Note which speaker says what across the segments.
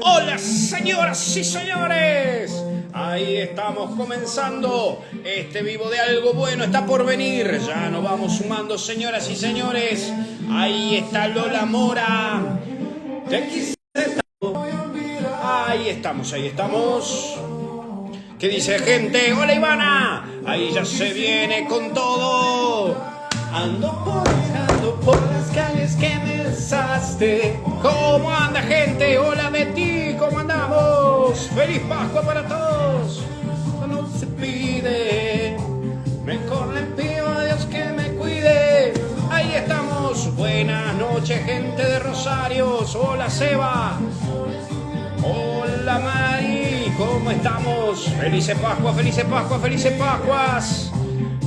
Speaker 1: Hola señoras y señores, ahí estamos comenzando este vivo de algo bueno, está por venir, ya nos vamos sumando señoras y señores, ahí está Lola Mora, ahí estamos, ahí estamos. ¿Qué dice gente? Hola Ivana, ahí ya se viene con todo. Ando por las calles que me besaste. ¿Cómo anda gente? Hola Betty, ¿cómo andamos? ¡Feliz Pascua para todos! No se pide, mejor le pido a Dios que me cuide. Ahí estamos, buenas noches gente de Rosarios. Hola Seba. Hola Mari, ¿cómo estamos? Felices Pascua, felices Pascua, felices Pascuas.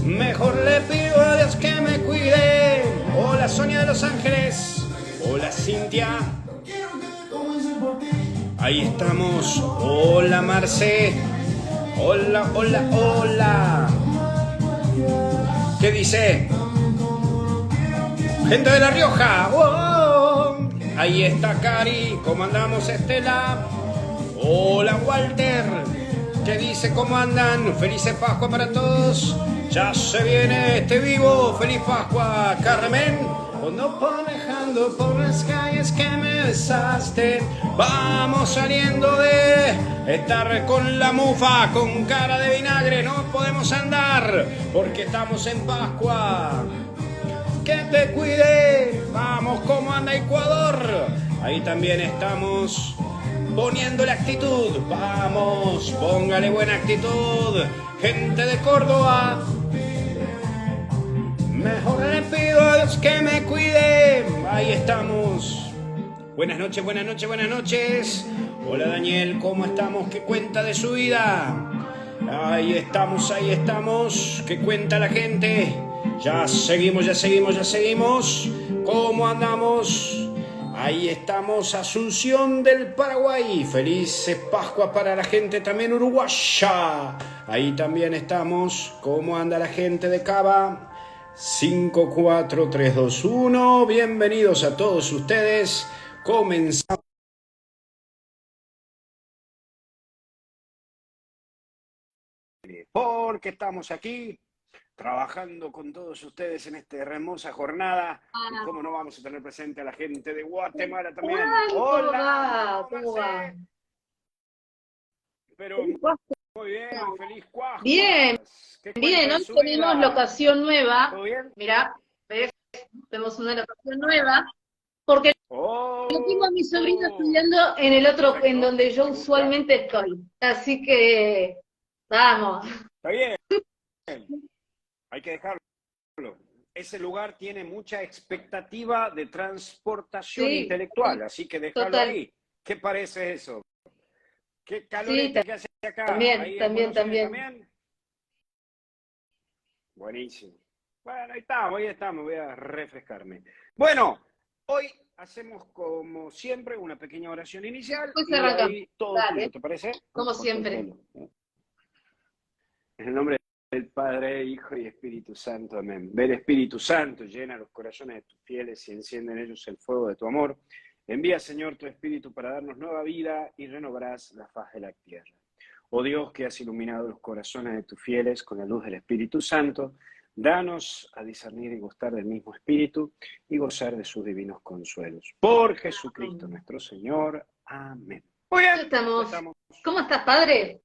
Speaker 1: Mejor le pido a Dios que me cuide. Hola Sonia de Los Ángeles. Hola Cintia. Ahí estamos. Hola Marce. Hola, hola, hola. ¿Qué dice? Gente de La Rioja. ¡Oh! Ahí está Cari. ¿Cómo andamos Estela? Hola Walter. ¿Qué dice? ¿Cómo andan? Felices Pascua para todos. Ya se viene este vivo. Feliz Pascua, Carmen. Cuando manejando por las calles que me besaste, vamos saliendo de estar con la mufa, con cara de vinagre. No podemos andar porque estamos en Pascua. Que te cuide. Vamos, ¿cómo anda Ecuador? Ahí también estamos poniendo la actitud. Vamos, póngale buena actitud. Gente de Córdoba. Mejor le pido a Dios que me cuide. Ahí estamos. Buenas noches, buenas noches, buenas noches. Hola Daniel, ¿cómo estamos? ¿Qué cuenta de su vida? Ahí estamos, ahí estamos. ¿Qué cuenta la gente? Ya seguimos, ya seguimos, ya seguimos. ¿Cómo andamos? Ahí estamos, Asunción del Paraguay. Felices Pascuas para la gente también uruguaya. Ahí también estamos. ¿Cómo anda la gente de Cava? 5, 4, 3, 2, 1. Bienvenidos a todos ustedes. Comenzamos. Porque estamos aquí trabajando con todos ustedes en esta hermosa jornada. Y cómo no vamos a tener presente a la gente de Guatemala también. Hola,
Speaker 2: ¿Cómo va?
Speaker 1: pero muy bien, feliz
Speaker 2: Bien,
Speaker 1: Pascuas. ¿Qué cuenta
Speaker 2: bien,
Speaker 1: de
Speaker 2: hoy
Speaker 1: su
Speaker 2: tenemos
Speaker 1: vida?
Speaker 2: locación nueva.
Speaker 1: ¿Todo bien?
Speaker 2: Mirá, ¿ves? Tenemos una locación nueva, porque yo tengo a mi sobrino
Speaker 1: Oh,
Speaker 2: estudiando en el otro, en
Speaker 1: perfecto,
Speaker 2: donde yo
Speaker 1: me gusta.
Speaker 2: usualmente estoy. Así que, vamos.
Speaker 1: Está bien, hay que dejarlo. Ese lugar tiene mucha expectativa de transportación
Speaker 2: Sí,
Speaker 1: intelectual, así que déjalo
Speaker 2: total.
Speaker 1: ahí. ¿Qué parece eso? ¿Qué
Speaker 2: Sí,
Speaker 1: calorete que hace acá?
Speaker 2: también,
Speaker 1: ¿Ahí en
Speaker 2: también,
Speaker 1: Buenos Aires
Speaker 2: también.
Speaker 1: también? Buenísimo. Bueno, ahí estamos, voy a refrescarme. Bueno, hoy hacemos como siempre una pequeña oración inicial
Speaker 2: Pues
Speaker 1: y de
Speaker 2: arrancamos.
Speaker 1: ahí todo tuyo,
Speaker 2: Dale,
Speaker 1: ¿te parece?
Speaker 2: como
Speaker 1: Corta el
Speaker 2: siempre.
Speaker 1: pelo. En el nombre del Padre, Hijo y Espíritu Santo, amén. Ven Espíritu Santo, llena los corazones de tus fieles y enciende en ellos el fuego de tu amor. Envía, Señor, tu Espíritu para darnos nueva vida y renovarás la faz de la tierra. Oh Dios, que has iluminado los corazones de tus fieles con la luz del Espíritu Santo, danos a discernir y gustar del mismo Espíritu y gozar de sus divinos consuelos. Por Jesucristo nuestro Señor. Amén. Muy
Speaker 2: Ya
Speaker 1: bien, ya
Speaker 2: estamos.
Speaker 1: estamos.
Speaker 2: ¿Cómo estás, padre?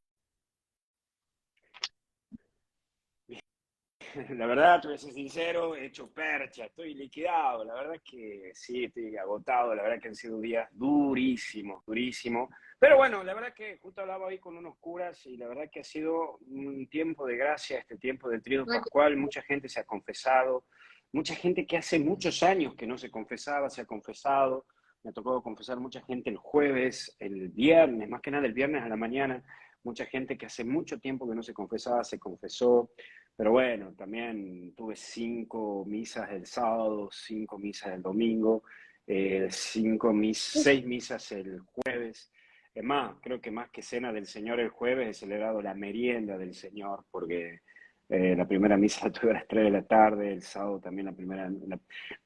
Speaker 1: La verdad, te voy a ser sincero, he hecho percha, estoy liquidado, la verdad que sí, estoy agotado, la verdad que han sido días durísimos, durísimos, pero bueno, la verdad que justo hablaba ahí con unos curas y la verdad que ha sido un tiempo de gracia, este tiempo del tríodo pascual, mucha gente se ha confesado, mucha gente que hace muchos años que no se confesaba, se ha confesado, me ha tocado confesar mucha gente el jueves, el viernes, más que nada el viernes a la mañana, mucha gente que hace mucho tiempo que no se confesaba, se confesó. Pero bueno, también tuve 5 misas el sábado, 5 misas el domingo, 6 misas el jueves. Es más, creo que más que cena del Señor el jueves he celebrado la merienda del Señor, porque la primera misa la tuve a las 3 de la tarde, el sábado también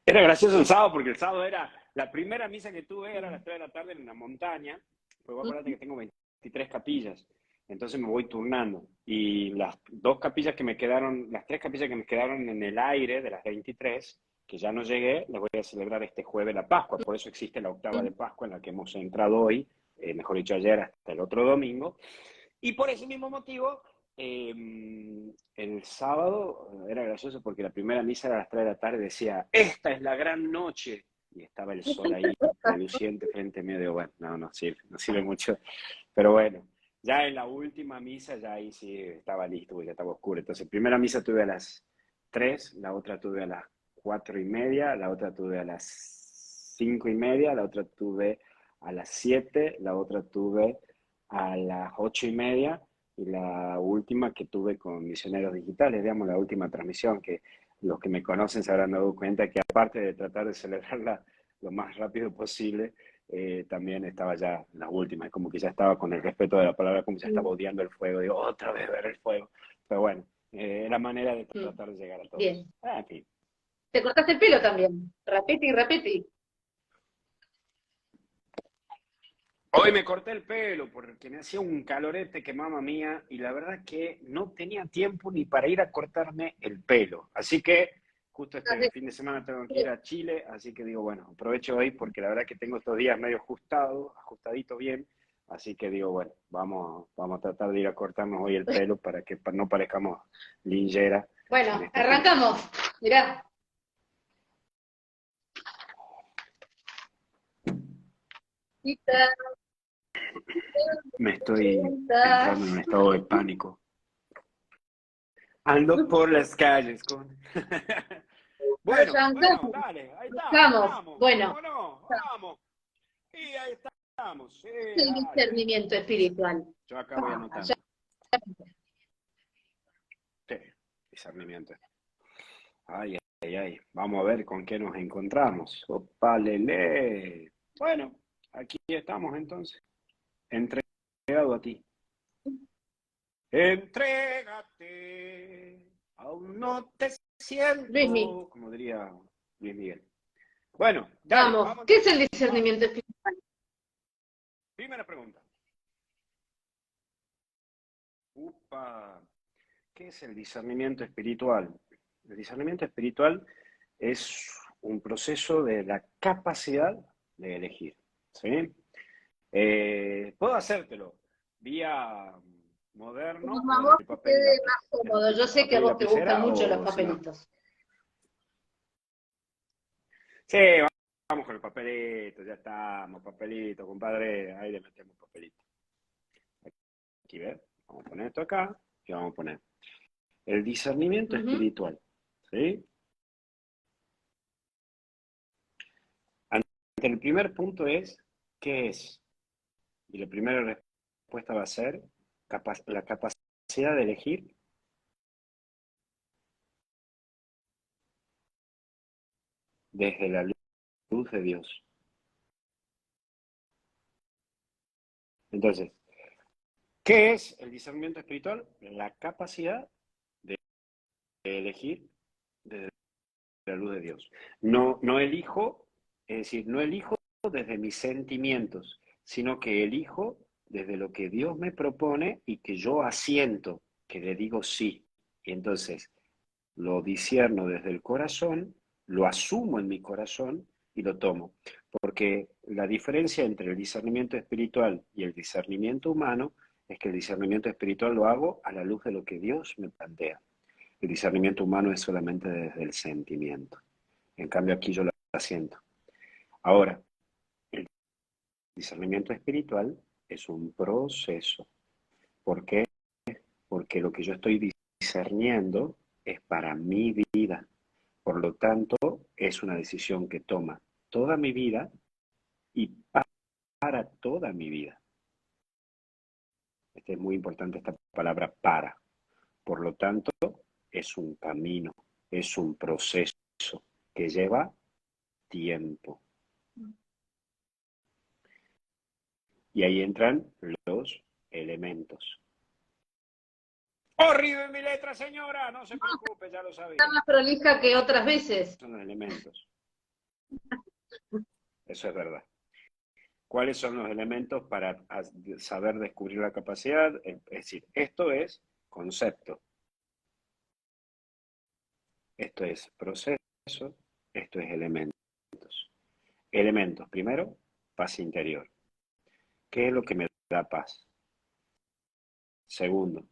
Speaker 1: Era gracioso el sábado, porque el sábado era, la primera misa que tuve era a las 3 de la tarde en una montaña, Pues acuérdate que tengo 23 capillas, entonces me voy turnando. Y las dos capillas que me quedaron, las tres capillas que me quedaron en el aire de las 23, que ya no llegué, las voy a celebrar este jueves la Pascua. Por eso existe la octava de Pascua en la que hemos entrado hoy, mejor dicho ayer, hasta el otro domingo. Y por ese mismo motivo, el sábado era gracioso porque la primera misa era a las 3 de la tarde, decía, esta es la gran noche. Y estaba el sol ahí, reluciente frente mío. Digo, bueno, no sirve mucho. Pero bueno, ya en la última misa, ya ahí sí estaba listo, ya estaba oscuro. Entonces, primera misa tuve a las 3, la otra tuve a las 4:30, la otra tuve a las 5:30, la otra tuve a las 7, la otra tuve a las 8:30, y la última que tuve con Misioneros Digitales, digamos, la última transmisión, que los que me conocen se habrán dado cuenta que aparte de tratar de celebrarla lo más rápido posible, también estaba ya en las últimas, como que ya estaba con el respeto de la palabra, como ya estaba odiando el fuego, digo, otra vez ver el fuego. Pero bueno, era manera de tratar de llegar a todos.
Speaker 2: Bien.
Speaker 1: En fin.
Speaker 2: Te cortaste el pelo también. Repeti.
Speaker 1: Hoy me corté el pelo porque me hacía un calorete que mamá mía, y la verdad que no tenía tiempo ni para ir a cortarme el pelo. Así que justo este fin de semana tengo que ir a Chile, así que digo, bueno, aprovecho hoy porque la verdad que tengo estos días medio ajustadito bien, así que digo, bueno, vamos a tratar de ir a cortarnos hoy el pelo para que no parezcamos linchera.
Speaker 2: Bueno, arrancamos. Mirá.
Speaker 1: Me estoy entrando en un estado de pánico. Ando por las calles con... Bueno, dale, ahí está. Vamos.
Speaker 2: Bueno.
Speaker 1: Vamos. Y ahí estamos. Sí,
Speaker 2: el discernimiento espiritual.
Speaker 1: Yo acá voy anotando. Sí, discernimiento. Ay. Vamos a ver con qué nos encontramos. Opa, lele. Bueno, aquí estamos entonces. Entregado a ti. Entrégate, aún no te siento, como diría Luis Miguel. Bueno, dale,
Speaker 2: vamos. ¿Qué es el discernimiento espiritual?
Speaker 1: Primera pregunta. ¿Qué es el discernimiento espiritual? El discernimiento espiritual es un proceso de la capacidad de elegir, ¿sí? Puedo hacértelo vía moderno.
Speaker 2: Como a vos te quede más cómodo. Yo sé que a vos te gustan mucho los papelitos.
Speaker 1: Sí, vamos con el papelito, ya estamos, papelito, compadre, ahí le metemos papelito. Aquí, ¿ves? Vamos a poner esto acá y vamos a poner el discernimiento espiritual, ¿sí? El primer punto es, ¿qué es? Y la primera respuesta va a ser la capacidad de elegir desde la luz de Dios. Entonces, ¿qué es el discernimiento espiritual? La capacidad de elegir desde la luz de Dios. No elijo, es decir, no elijo desde mis sentimientos, sino que elijo desde lo que Dios me propone y que yo asiento, que le digo sí. Y entonces lo discierno desde el corazón, lo asumo en mi corazón y lo tomo. Porque la diferencia entre el discernimiento espiritual y el discernimiento humano es que el discernimiento espiritual lo hago a la luz de lo que Dios me plantea. El discernimiento humano es solamente desde el sentimiento. En cambio, aquí yo lo asiento. Ahora, el discernimiento espiritual es un proceso. ¿Por qué? Porque lo que yo estoy discerniendo es para mi vida. Por lo tanto, es una decisión que toma toda mi vida y para toda mi vida. Es muy importante esta palabra para. Por lo tanto, es un camino, es un proceso que lleva tiempo. Y ahí entran los elementos. ¡Horrible mi letra, señora! No se preocupe, ya lo sabía.
Speaker 2: Está más prolija que otras veces.
Speaker 1: Son los elementos. Eso es verdad. ¿Cuáles son los elementos para saber descubrir la capacidad? Es decir, esto es concepto, esto es proceso, esto es elementos. Elementos, primero, paz interior. ¿Qué es lo que me da paz? Segundo,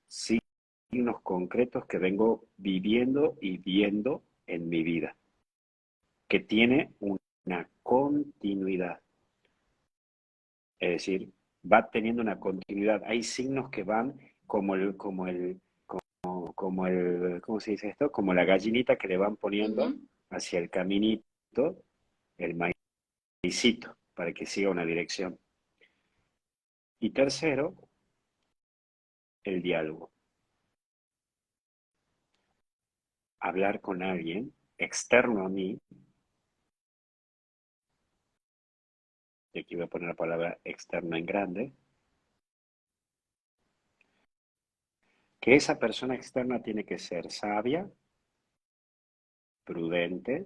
Speaker 1: signos concretos que vengo viviendo y viendo en mi vida, que tiene una continuidad. Es decir, va teniendo una continuidad. Hay signos que van como ¿cómo se dice esto? Como la gallinita que le van poniendo hacia el caminito, el maicito, para que siga una dirección. Y tercero, el diálogo. Hablar con alguien externo a mí, y aquí voy a poner la palabra externo en grande, que esa persona externa tiene que ser sabia, prudente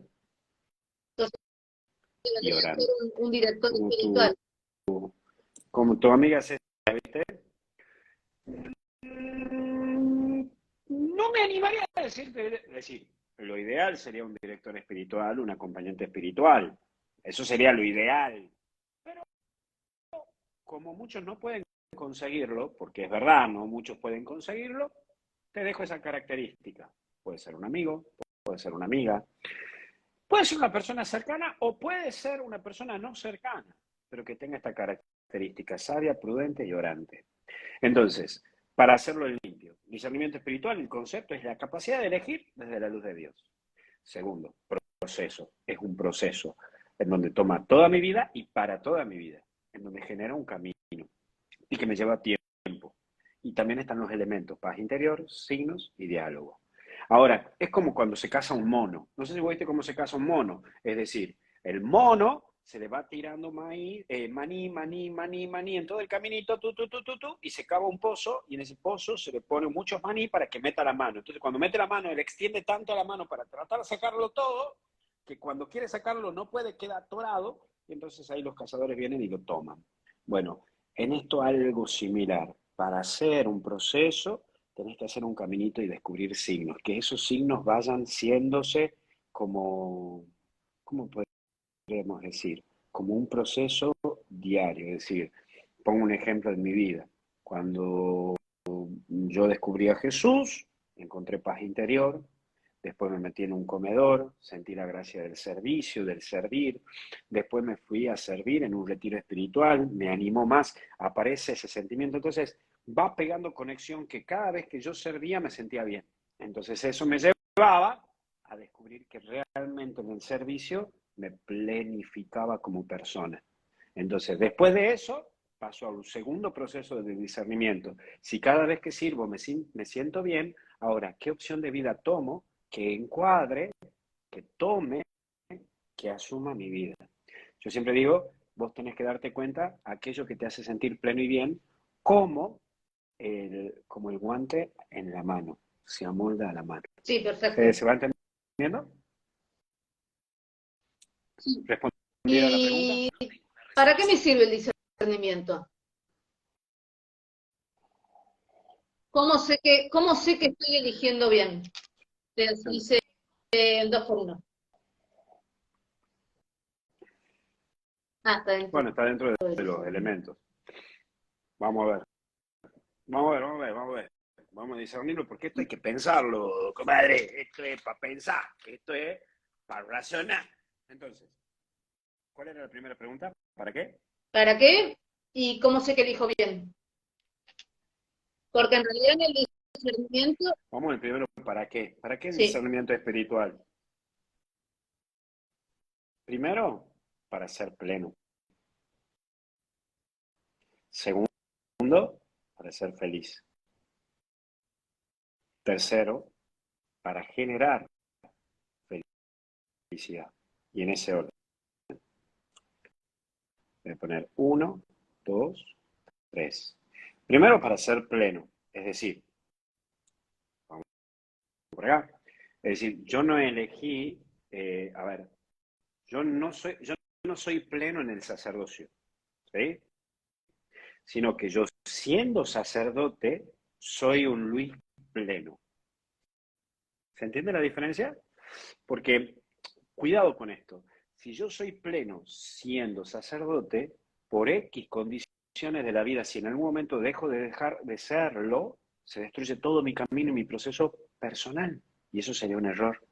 Speaker 1: y orante.
Speaker 2: Un director espiritual.
Speaker 1: Como tu amiga Cecilia, ¿viste? No me animaría a decir, lo ideal sería un director espiritual, un acompañante espiritual. Eso sería lo ideal. Pero como muchos no pueden conseguirlo, porque es verdad, no muchos pueden conseguirlo, te dejo esa característica. Puede ser un amigo, puede ser una amiga, puede ser una persona cercana o puede ser una persona no cercana, pero que tenga esta característica sabia, prudente y orante. Entonces, para hacerlo limpio, discernimiento espiritual, el concepto es la capacidad de elegir desde la luz de Dios. Segundo, proceso. Es un proceso en donde toma toda mi vida y para toda mi vida, en donde genera un camino y que me lleva tiempo. Y también están los elementos, paz interior, signos y diálogo. Ahora, es como cuando se casa un mono. No sé si vos viste cómo se casa un mono. Es decir, el mono se le va tirando maní, maní en todo el caminito, y se cava un pozo, y en ese pozo se le pone muchos maní para que meta la mano. Entonces, cuando mete la mano, él extiende tanto la mano para tratar de sacarlo todo, que cuando quiere sacarlo no puede, queda atorado, y entonces ahí los cazadores vienen y lo toman. Bueno, en esto algo similar. Para hacer un proceso, tenés que hacer un caminito y descubrir signos, que esos signos vayan siéndose como, ¿cómo podemos decir? Como un proceso diario. Es decir, pongo un ejemplo de mi vida. Cuando yo descubrí a Jesús, encontré paz interior, después me metí en un comedor, sentí la gracia del servicio, del servir, después me fui a servir en un retiro espiritual, me animó más, aparece ese sentimiento, entonces va pegando conexión que cada vez que yo servía me sentía bien. Entonces eso me llevaba a descubrir que realmente en el servicio me planificaba como persona. Entonces, después de eso, paso a un segundo proceso de discernimiento. Si cada vez que sirvo me siento bien, ahora, ¿qué opción de vida tomo que encuadre, que tome, que asuma mi vida? Yo siempre digo, vos tenés que darte cuenta aquello que te hace sentir pleno y bien, como como el guante en la mano, se amolda a la mano.
Speaker 2: Sí, perfecto.
Speaker 1: ¿Se va entendiendo?
Speaker 2: Sí.
Speaker 1: ¿Respondí a la pregunta?
Speaker 2: ¿Para qué me sirve el discernimiento? ¿Cómo sé que estoy eligiendo bien? Dice 2x1. Está dentro.
Speaker 1: Bueno, está dentro de los elementos. Vamos a ver. Vamos a discernirlo, porque esto hay que pensarlo, comadre. Esto es para pensar, esto es para razonar. Entonces, ¿cuál era la primera pregunta? ¿Para qué?
Speaker 2: ¿Para qué? ¿Y cómo sé que elijo bien? Porque en realidad en el discernimiento...
Speaker 1: Vamos al primero, ¿para qué? ¿Para qué el
Speaker 2: Sí.
Speaker 1: discernimiento espiritual? Primero, para ser pleno. Segundo, para ser feliz. Tercero, para generar felicidad. Y en ese orden. Voy a poner 1, 2, 3. Primero, para ser pleno. Es decir, vamos por acá. Es decir, yo no elegí, yo no soy pleno en el sacerdocio. ¿sí? Sino que yo, siendo sacerdote, soy un Luis pleno. ¿Se entiende la diferencia? Porque, cuidado con esto, si yo soy pleno siendo sacerdote, por X condiciones de la vida, si en algún momento dejo de dejar de serlo, se destruye todo mi camino y mi proceso personal. Y eso sería un error.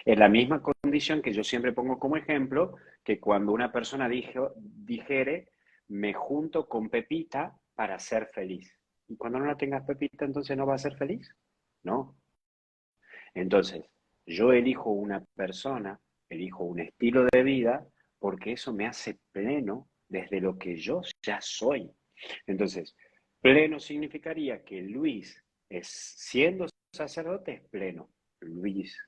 Speaker 1: Es la misma condición que yo siempre pongo como ejemplo, que cuando una persona dijere, me junto con Pepita para ser feliz. Y cuando no la tengas Pepita, entonces no va a ser feliz. No. Entonces, yo elijo una persona, elijo un estilo de vida, porque eso me hace pleno desde lo que yo ya soy. Entonces, pleno significaría que Luis siendo sacerdote es pleno. Luis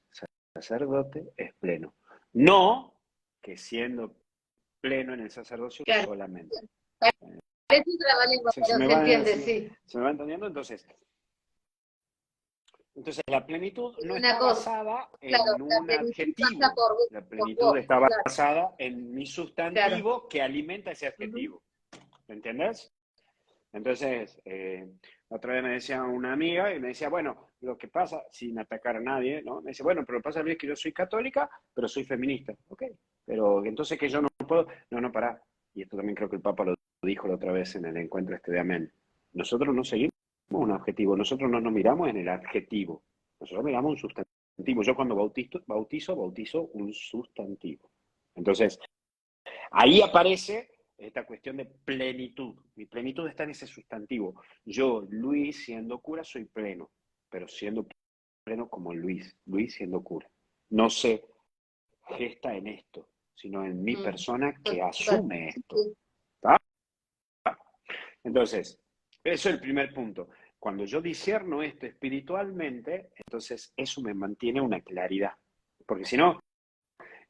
Speaker 1: sacerdote es pleno. No que siendo pleno en el sacerdocio
Speaker 2: Claro.
Speaker 1: solamente.
Speaker 2: Parece trabalengua, pero se entiende, sí.
Speaker 1: ¿Se me va entendiendo? Entonces, la plenitud no
Speaker 2: Una
Speaker 1: está
Speaker 2: cosa,
Speaker 1: basada
Speaker 2: claro,
Speaker 1: en
Speaker 2: la
Speaker 1: un
Speaker 2: plenitud pasa
Speaker 1: adjetivo. La
Speaker 2: por
Speaker 1: plenitud
Speaker 2: vos,
Speaker 1: está
Speaker 2: claro,
Speaker 1: basada en mi
Speaker 2: claro.
Speaker 1: sustantivo que alimenta ese
Speaker 2: Ujú.
Speaker 1: adjetivo. ¿Me entiendes? Entonces, otra vez me decía una amiga y me decía, bueno, lo que pasa, sin atacar a nadie, ¿no? Me dice, bueno, pero lo que pasa es que yo soy católica, pero soy feminista. Ok, pero entonces que yo no puedo, no, pará. Y esto también creo que el Papa lo dijo la otra vez en el encuentro este de Amén. Nosotros no seguimos un objetivo, nosotros no nos miramos en el adjetivo, nosotros miramos un sustantivo. Yo cuando bautizo un sustantivo. Entonces, ahí aparece esta cuestión de plenitud. Mi plenitud está en ese sustantivo. Yo, Luis, siendo cura, soy pleno, pero siendo pleno como Luis, Luis siendo cura. No se gesta en esto, sino en mi persona que asume esto. ¿Tá? Entonces, eso es el primer punto. Cuando yo discierno esto espiritualmente, entonces eso me mantiene una claridad. Porque si no,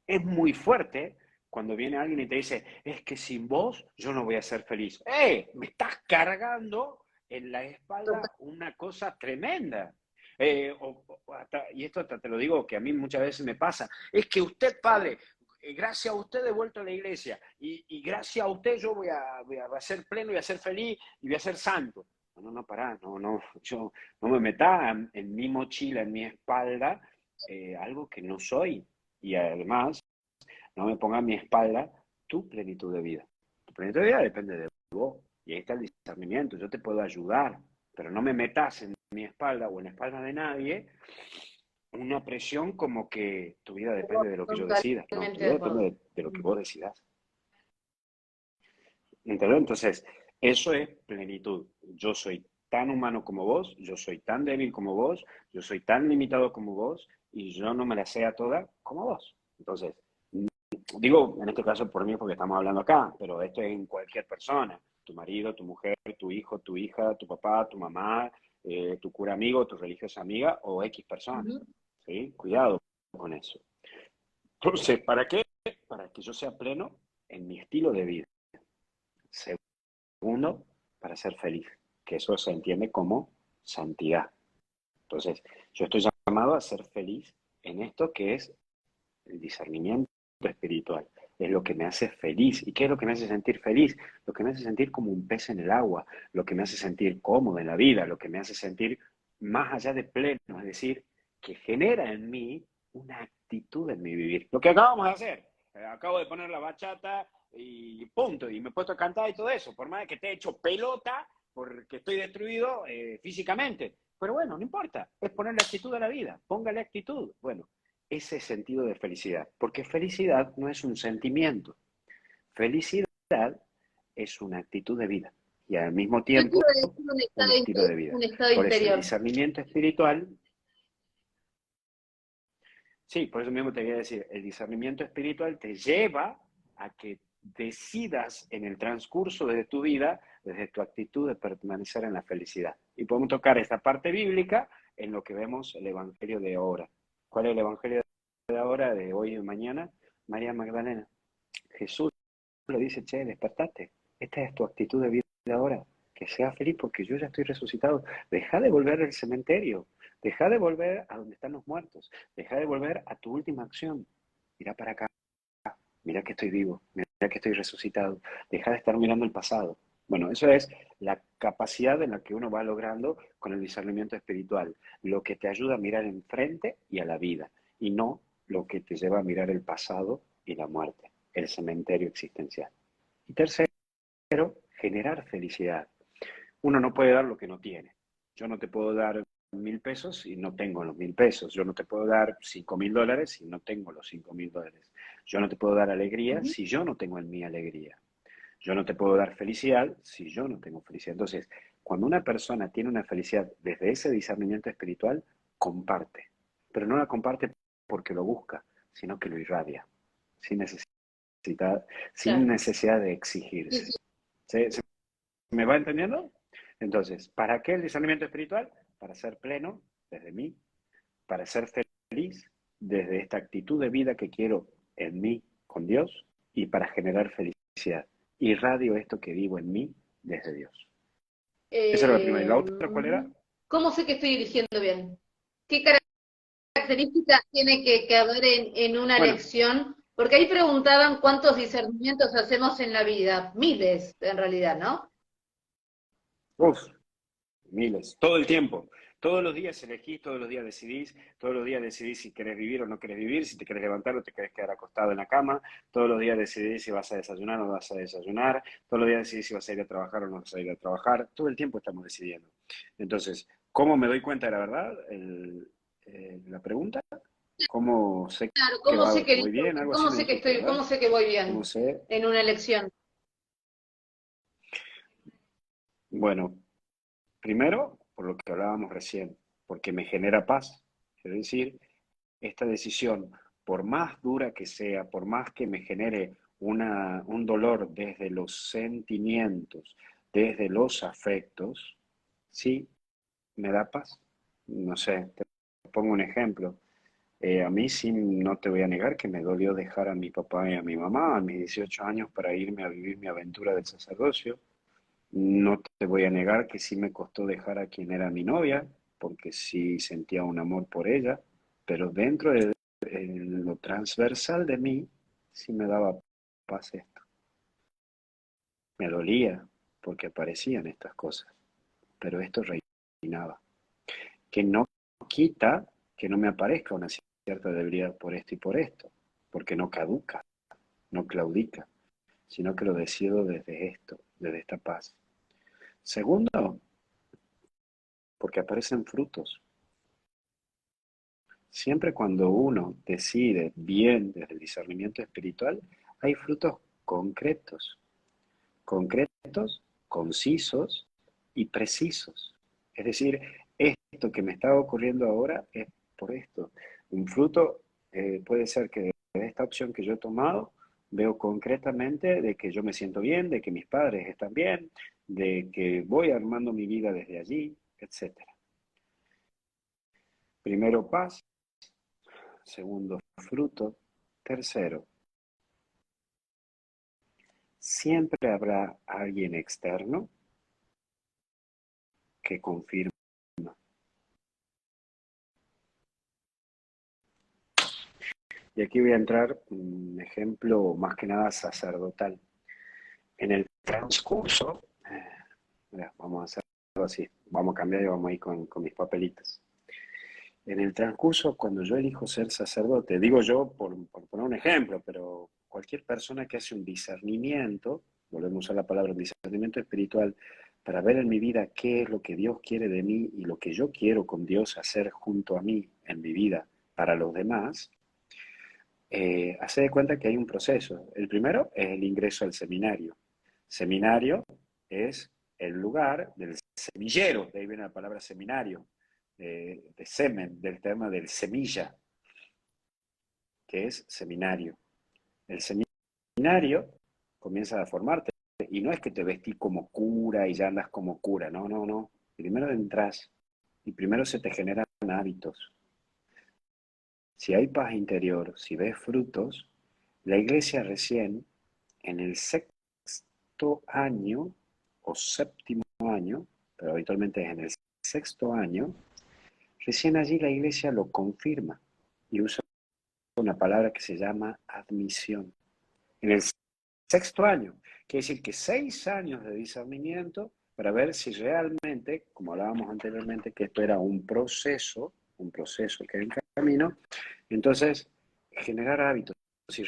Speaker 1: es muy fuerte cuando viene alguien y te dice, es que sin vos yo no voy a ser feliz. Me estás cargando en la espalda una cosa tremenda. Y esto hasta te lo digo que a mí muchas veces me pasa. Es que usted, padre, gracias a usted he vuelto a la iglesia y gracias a usted yo voy a ser pleno y voy a ser feliz y voy a ser santo. No, pará, yo no me meta en mi mochila, en mi espalda, algo que no soy. Y además, no me ponga en mi espalda tu plenitud de vida. Tu plenitud de vida depende de vos. Y ahí está el discernimiento. Yo te puedo ayudar, pero no me metas en mi espalda o en la espalda de nadie una presión como que tu vida depende de lo que yo decida. No, tu
Speaker 2: Totalmente de
Speaker 1: vida
Speaker 2: acuerdo.
Speaker 1: depende de lo que vos decidas. ¿Entendés? Entonces, eso es plenitud. Yo soy tan humano como vos, yo soy tan débil como vos, yo soy tan limitado como vos, y yo no me la sé a toda como vos. Entonces, digo en este caso por mí porque estamos hablando acá, pero esto es en cualquier persona. Tu marido, tu mujer, tu hijo, tu hija, tu papá, tu mamá, tu cura amigo, tu religiosa amiga o X persona.
Speaker 2: Ujú.
Speaker 1: ¿Sí? Cuidado con eso. Entonces, ¿para qué? Para que yo sea pleno en mi estilo de vida. Segundo, para ser feliz, que eso se entiende como santidad. Entonces, yo estoy llamado a ser feliz en esto que es el discernimiento espiritual. Es lo que me hace feliz. ¿Y qué es lo que me hace sentir feliz? Lo que me hace sentir como un pez en el agua, lo que me hace sentir cómodo en la vida, lo que me hace sentir más allá de pleno, es decir, que genera en mí una actitud en mi vivir. Lo que acabamos de hacer. Acabo de poner la bachata y punto, y me he puesto a cantar y todo eso, por más que esté hecho pelota, porque estoy destruido físicamente. Pero bueno, no importa, es poner la actitud a la vida, póngale actitud. Bueno, ese sentido de felicidad, porque felicidad no es un sentimiento, felicidad es una actitud de vida y al mismo
Speaker 2: Yo
Speaker 1: tiempo
Speaker 2: quiero decir
Speaker 1: un estilo de vida.
Speaker 2: un estado
Speaker 1: Por eso el
Speaker 2: interior.
Speaker 1: discernimiento espiritual, sí, por eso mismo te voy a decir, el discernimiento espiritual te lleva a que decidas en el transcurso de tu vida, desde tu actitud de permanecer en la felicidad. Y podemos tocar esta parte bíblica en lo que vemos el Evangelio de ahora. ¿Cuál es el Evangelio de ahora, de hoy y mañana? María Magdalena. Jesús le dice, che, despertate. Esta es tu actitud de vida ahora. Que seas feliz porque yo ya estoy resucitado. Deja de volver al cementerio. Deja de volver a donde están los muertos. Deja de volver a tu última acción. Mira para acá. Mira que estoy vivo. Mira
Speaker 3: que estoy resucitado. Deja de estar mirando el pasado. Bueno, eso es la capacidad en la que uno va logrando con el discernimiento espiritual. Lo que te ayuda a mirar enfrente y a la vida. Y no lo que te lleva a mirar el pasado y la muerte, el cementerio existencial. Y tercero, generar felicidad. Uno no puede dar lo que no tiene. Yo no te puedo dar 1.000 pesos y no tengo los 1.000 pesos. Yo no te puedo dar $5.000 y no tengo los $5.000. Yo no te puedo dar alegría
Speaker 2: Ujú.
Speaker 3: si yo no tengo en mí alegría. Yo no te puedo dar felicidad si yo no tengo felicidad. Entonces, cuando una persona tiene una felicidad desde ese discernimiento espiritual, comparte. Pero no la comparte porque lo busca, sino que lo irradia, sin necesidad, sin
Speaker 2: Claro.
Speaker 3: necesidad de
Speaker 2: Sí, sí.
Speaker 3: exigirse. ¿Se me va entendiendo? Entonces, ¿para qué el discernimiento espiritual? Para ser pleno desde mí, para ser feliz desde esta actitud de vida que quiero en mí con Dios y para generar felicidad. Irradio esto que vivo en mí desde Dios. Esa era la primera. ¿Y la otra cuál era?
Speaker 2: ¿Cómo sé que estoy dirigiendo bien? ¿Qué características tiene que haber en una
Speaker 3: Bueno,
Speaker 2: lección? Porque ahí preguntaban cuántos discernimientos hacemos en la vida. Miles, en realidad, ¿no?
Speaker 3: uff, miles, todo el tiempo. Todos los días elegís, todos los días decidís si querés vivir o no querés vivir, si te querés levantar o te querés quedar acostado en la cama, todos los días decidís si vas a desayunar o no vas a desayunar, todos los días decidís si vas a ir a trabajar o no vas a ir a trabajar, todo el tiempo estamos decidiendo. Entonces, ¿cómo me doy cuenta de la verdad? La pregunta, ¿cómo sé
Speaker 2: Claro,
Speaker 3: que,
Speaker 2: ¿cómo sé
Speaker 3: que
Speaker 2: que
Speaker 3: voy bien? Algo así
Speaker 2: cómo
Speaker 3: me
Speaker 2: sé que
Speaker 3: dijiste,
Speaker 2: estoy,
Speaker 3: ¿verdad?
Speaker 2: cómo sé que voy
Speaker 3: ¿Cómo
Speaker 2: bien
Speaker 3: sé?
Speaker 2: en una elección?
Speaker 3: Bueno, primero, por lo que hablábamos recién, porque me genera paz. Es decir, esta decisión, por más dura que sea, por más que me genere un dolor desde los sentimientos, desde los afectos, sí, me da paz. No sé, te pongo un ejemplo. A mí sí, no te voy a negar que me dolió dejar a mi papá y a mi mamá a mis 18 años para irme a vivir mi aventura del sacerdocio. No te voy a negar que sí me costó dejar a quien era mi novia, porque sí sentía un amor por ella, pero dentro de lo transversal de mí sí me daba paz esto. Me dolía porque aparecían estas cosas, pero esto reinaba. Que no quita que no me aparezca una cierta debilidad por esto y por esto, porque no caduca, no claudica, sino que lo decido desde esto, desde esta paz. Segundo, porque aparecen frutos. Siempre cuando uno decide bien desde el discernimiento espiritual, hay frutos concretos, concretos, concisos y precisos. Es decir, esto que me está ocurriendo ahora es por esto. Un fruto puede ser que de esta opción que yo he tomado, veo concretamente de que yo me siento bien, de que mis padres están bien, de que voy armando mi vida desde allí, etcétera. Primero paz, segundo fruto, tercero, siempre habrá alguien externo que confirma. Y aquí voy a entrar un ejemplo más que nada sacerdotal. En el transcurso, vamos a hacerlo así, vamos a cambiar y vamos a ir con mis papelitos. En el transcurso, cuando yo elijo ser sacerdote, digo yo por poner un ejemplo, pero cualquier persona que hace un discernimiento, volvemos a la palabra discernimiento espiritual, para ver en mi vida qué es lo que Dios quiere de mí y lo que yo quiero con Dios hacer junto a mí en mi vida para los demás, hace de cuenta que hay un proceso. El primero es el ingreso al seminario. Seminario es el lugar del semillero, de ahí viene la palabra seminario, de semen, del tema del semilla, que es seminario. El seminario comienza a formarte y no es que te vestís como cura y ya andas como cura, no, no, no. Primero entras y primero se te generan hábitos. Si hay paz interior, si ves frutos, la iglesia recién en el sexto año o séptimo año, pero habitualmente es en el sexto año, recién allí la iglesia lo confirma y usa una palabra que se llama admisión. En el sexto año. Quiere decir que 6 años de discernimiento para ver si realmente, como hablábamos anteriormente, que esto era un proceso que era en camino, entonces generar hábitos. Si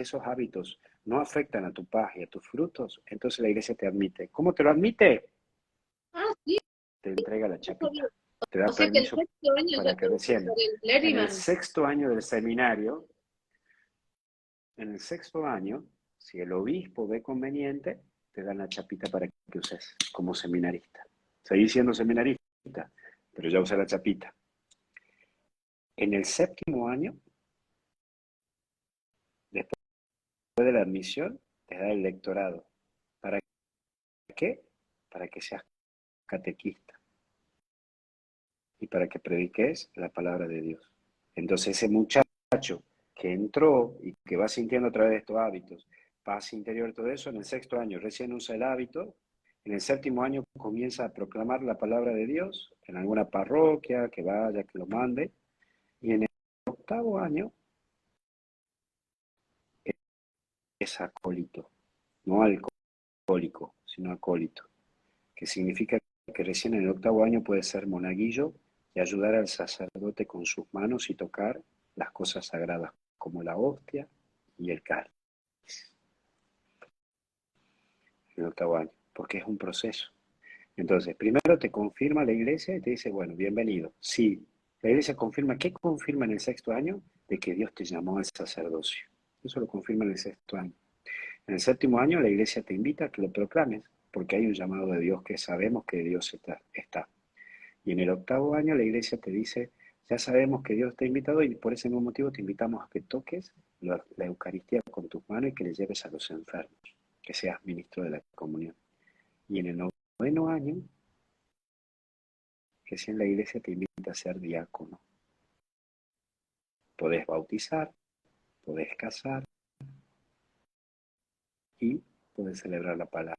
Speaker 3: esos hábitos no afectan a tu paz y a tus frutos, entonces la iglesia te admite. ¿Cómo te lo admite?
Speaker 2: Ah, sí,
Speaker 3: Te entrega la
Speaker 2: no sabía.
Speaker 3: chapita. Te da
Speaker 2: O sea que el
Speaker 3: permiso
Speaker 2: sexto año ya
Speaker 3: para que
Speaker 2: tengo que
Speaker 3: recién,
Speaker 2: ser el
Speaker 3: en el
Speaker 2: clergyman.
Speaker 3: sexto año del seminario, si el obispo ve conveniente, te dan la chapita para que uses como seminarista. Seguís siendo seminarista, pero ya usé la chapita. En el séptimo año, después de la admisión, te da el lectorado. ¿Para qué? Para que seas catequista y para que prediques la palabra de Dios. Entonces ese muchacho que entró y que va sintiendo a través de estos hábitos, paz interior, todo eso, en el sexto año recién usa el hábito, en el séptimo año comienza a proclamar la palabra de Dios en alguna parroquia, que vaya, que lo mande, y en el octavo año es acólito, no alcohólico, sino acólito, que significa que recién en el octavo año puede ser monaguillo y ayudar al sacerdote con sus manos y tocar las cosas sagradas, como la hostia y el cáliz, en el octavo año, porque es un proceso. Entonces, primero te confirma la iglesia y te dice, bueno, bienvenido. Sí, la iglesia confirma, ¿qué confirma en el sexto año? De que Dios te llamó al sacerdocio. Eso lo confirma en el sexto año. En el séptimo año la iglesia te invita a que lo proclames, porque hay un llamado de Dios que sabemos que Dios está. Y en el octavo año la iglesia te dice, ya sabemos que Dios te ha invitado y por ese mismo motivo te invitamos a que toques la Eucaristía con tus manos y que le lleves a los enfermos, que seas ministro de la comunión. Y en el noveno año, recién la iglesia te invita a ser diácono. Podés bautizar, podés casar y podés celebrar la palabra.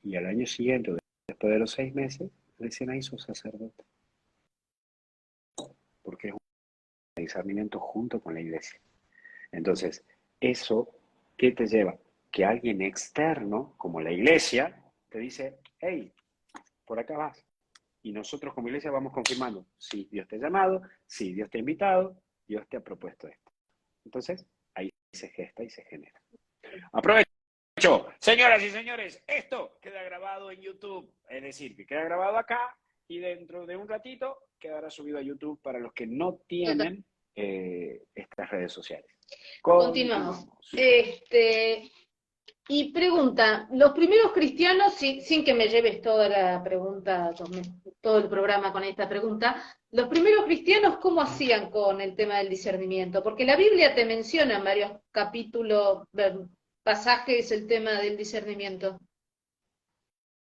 Speaker 3: Y al año siguiente, después de los 6 meses, recién ahí sos sacerdote. Porque es un discernimiento junto con la iglesia. Entonces, eso, ¿qué te lleva? Que alguien externo, como la iglesia, te dice, hey, por acá vas. Y nosotros como iglesia vamos confirmando, sí, Dios te ha llamado, sí, Dios te ha invitado, Dios te ha propuesto esto. Entonces, ahí se gesta y se genera. Aprovecho. Señoras y señores, esto queda grabado en YouTube. Es decir, que queda grabado acá y dentro de un ratito quedará subido a YouTube para los que no tienen estas redes sociales.
Speaker 2: Continuamos. Y pregunta, los primeros cristianos, sin que me lleves toda la pregunta, todo el programa con esta pregunta, los primeros cristianos, ¿cómo hacían con el tema del discernimiento? Porque la Biblia te menciona en varios capítulos, pasajes, el tema del discernimiento.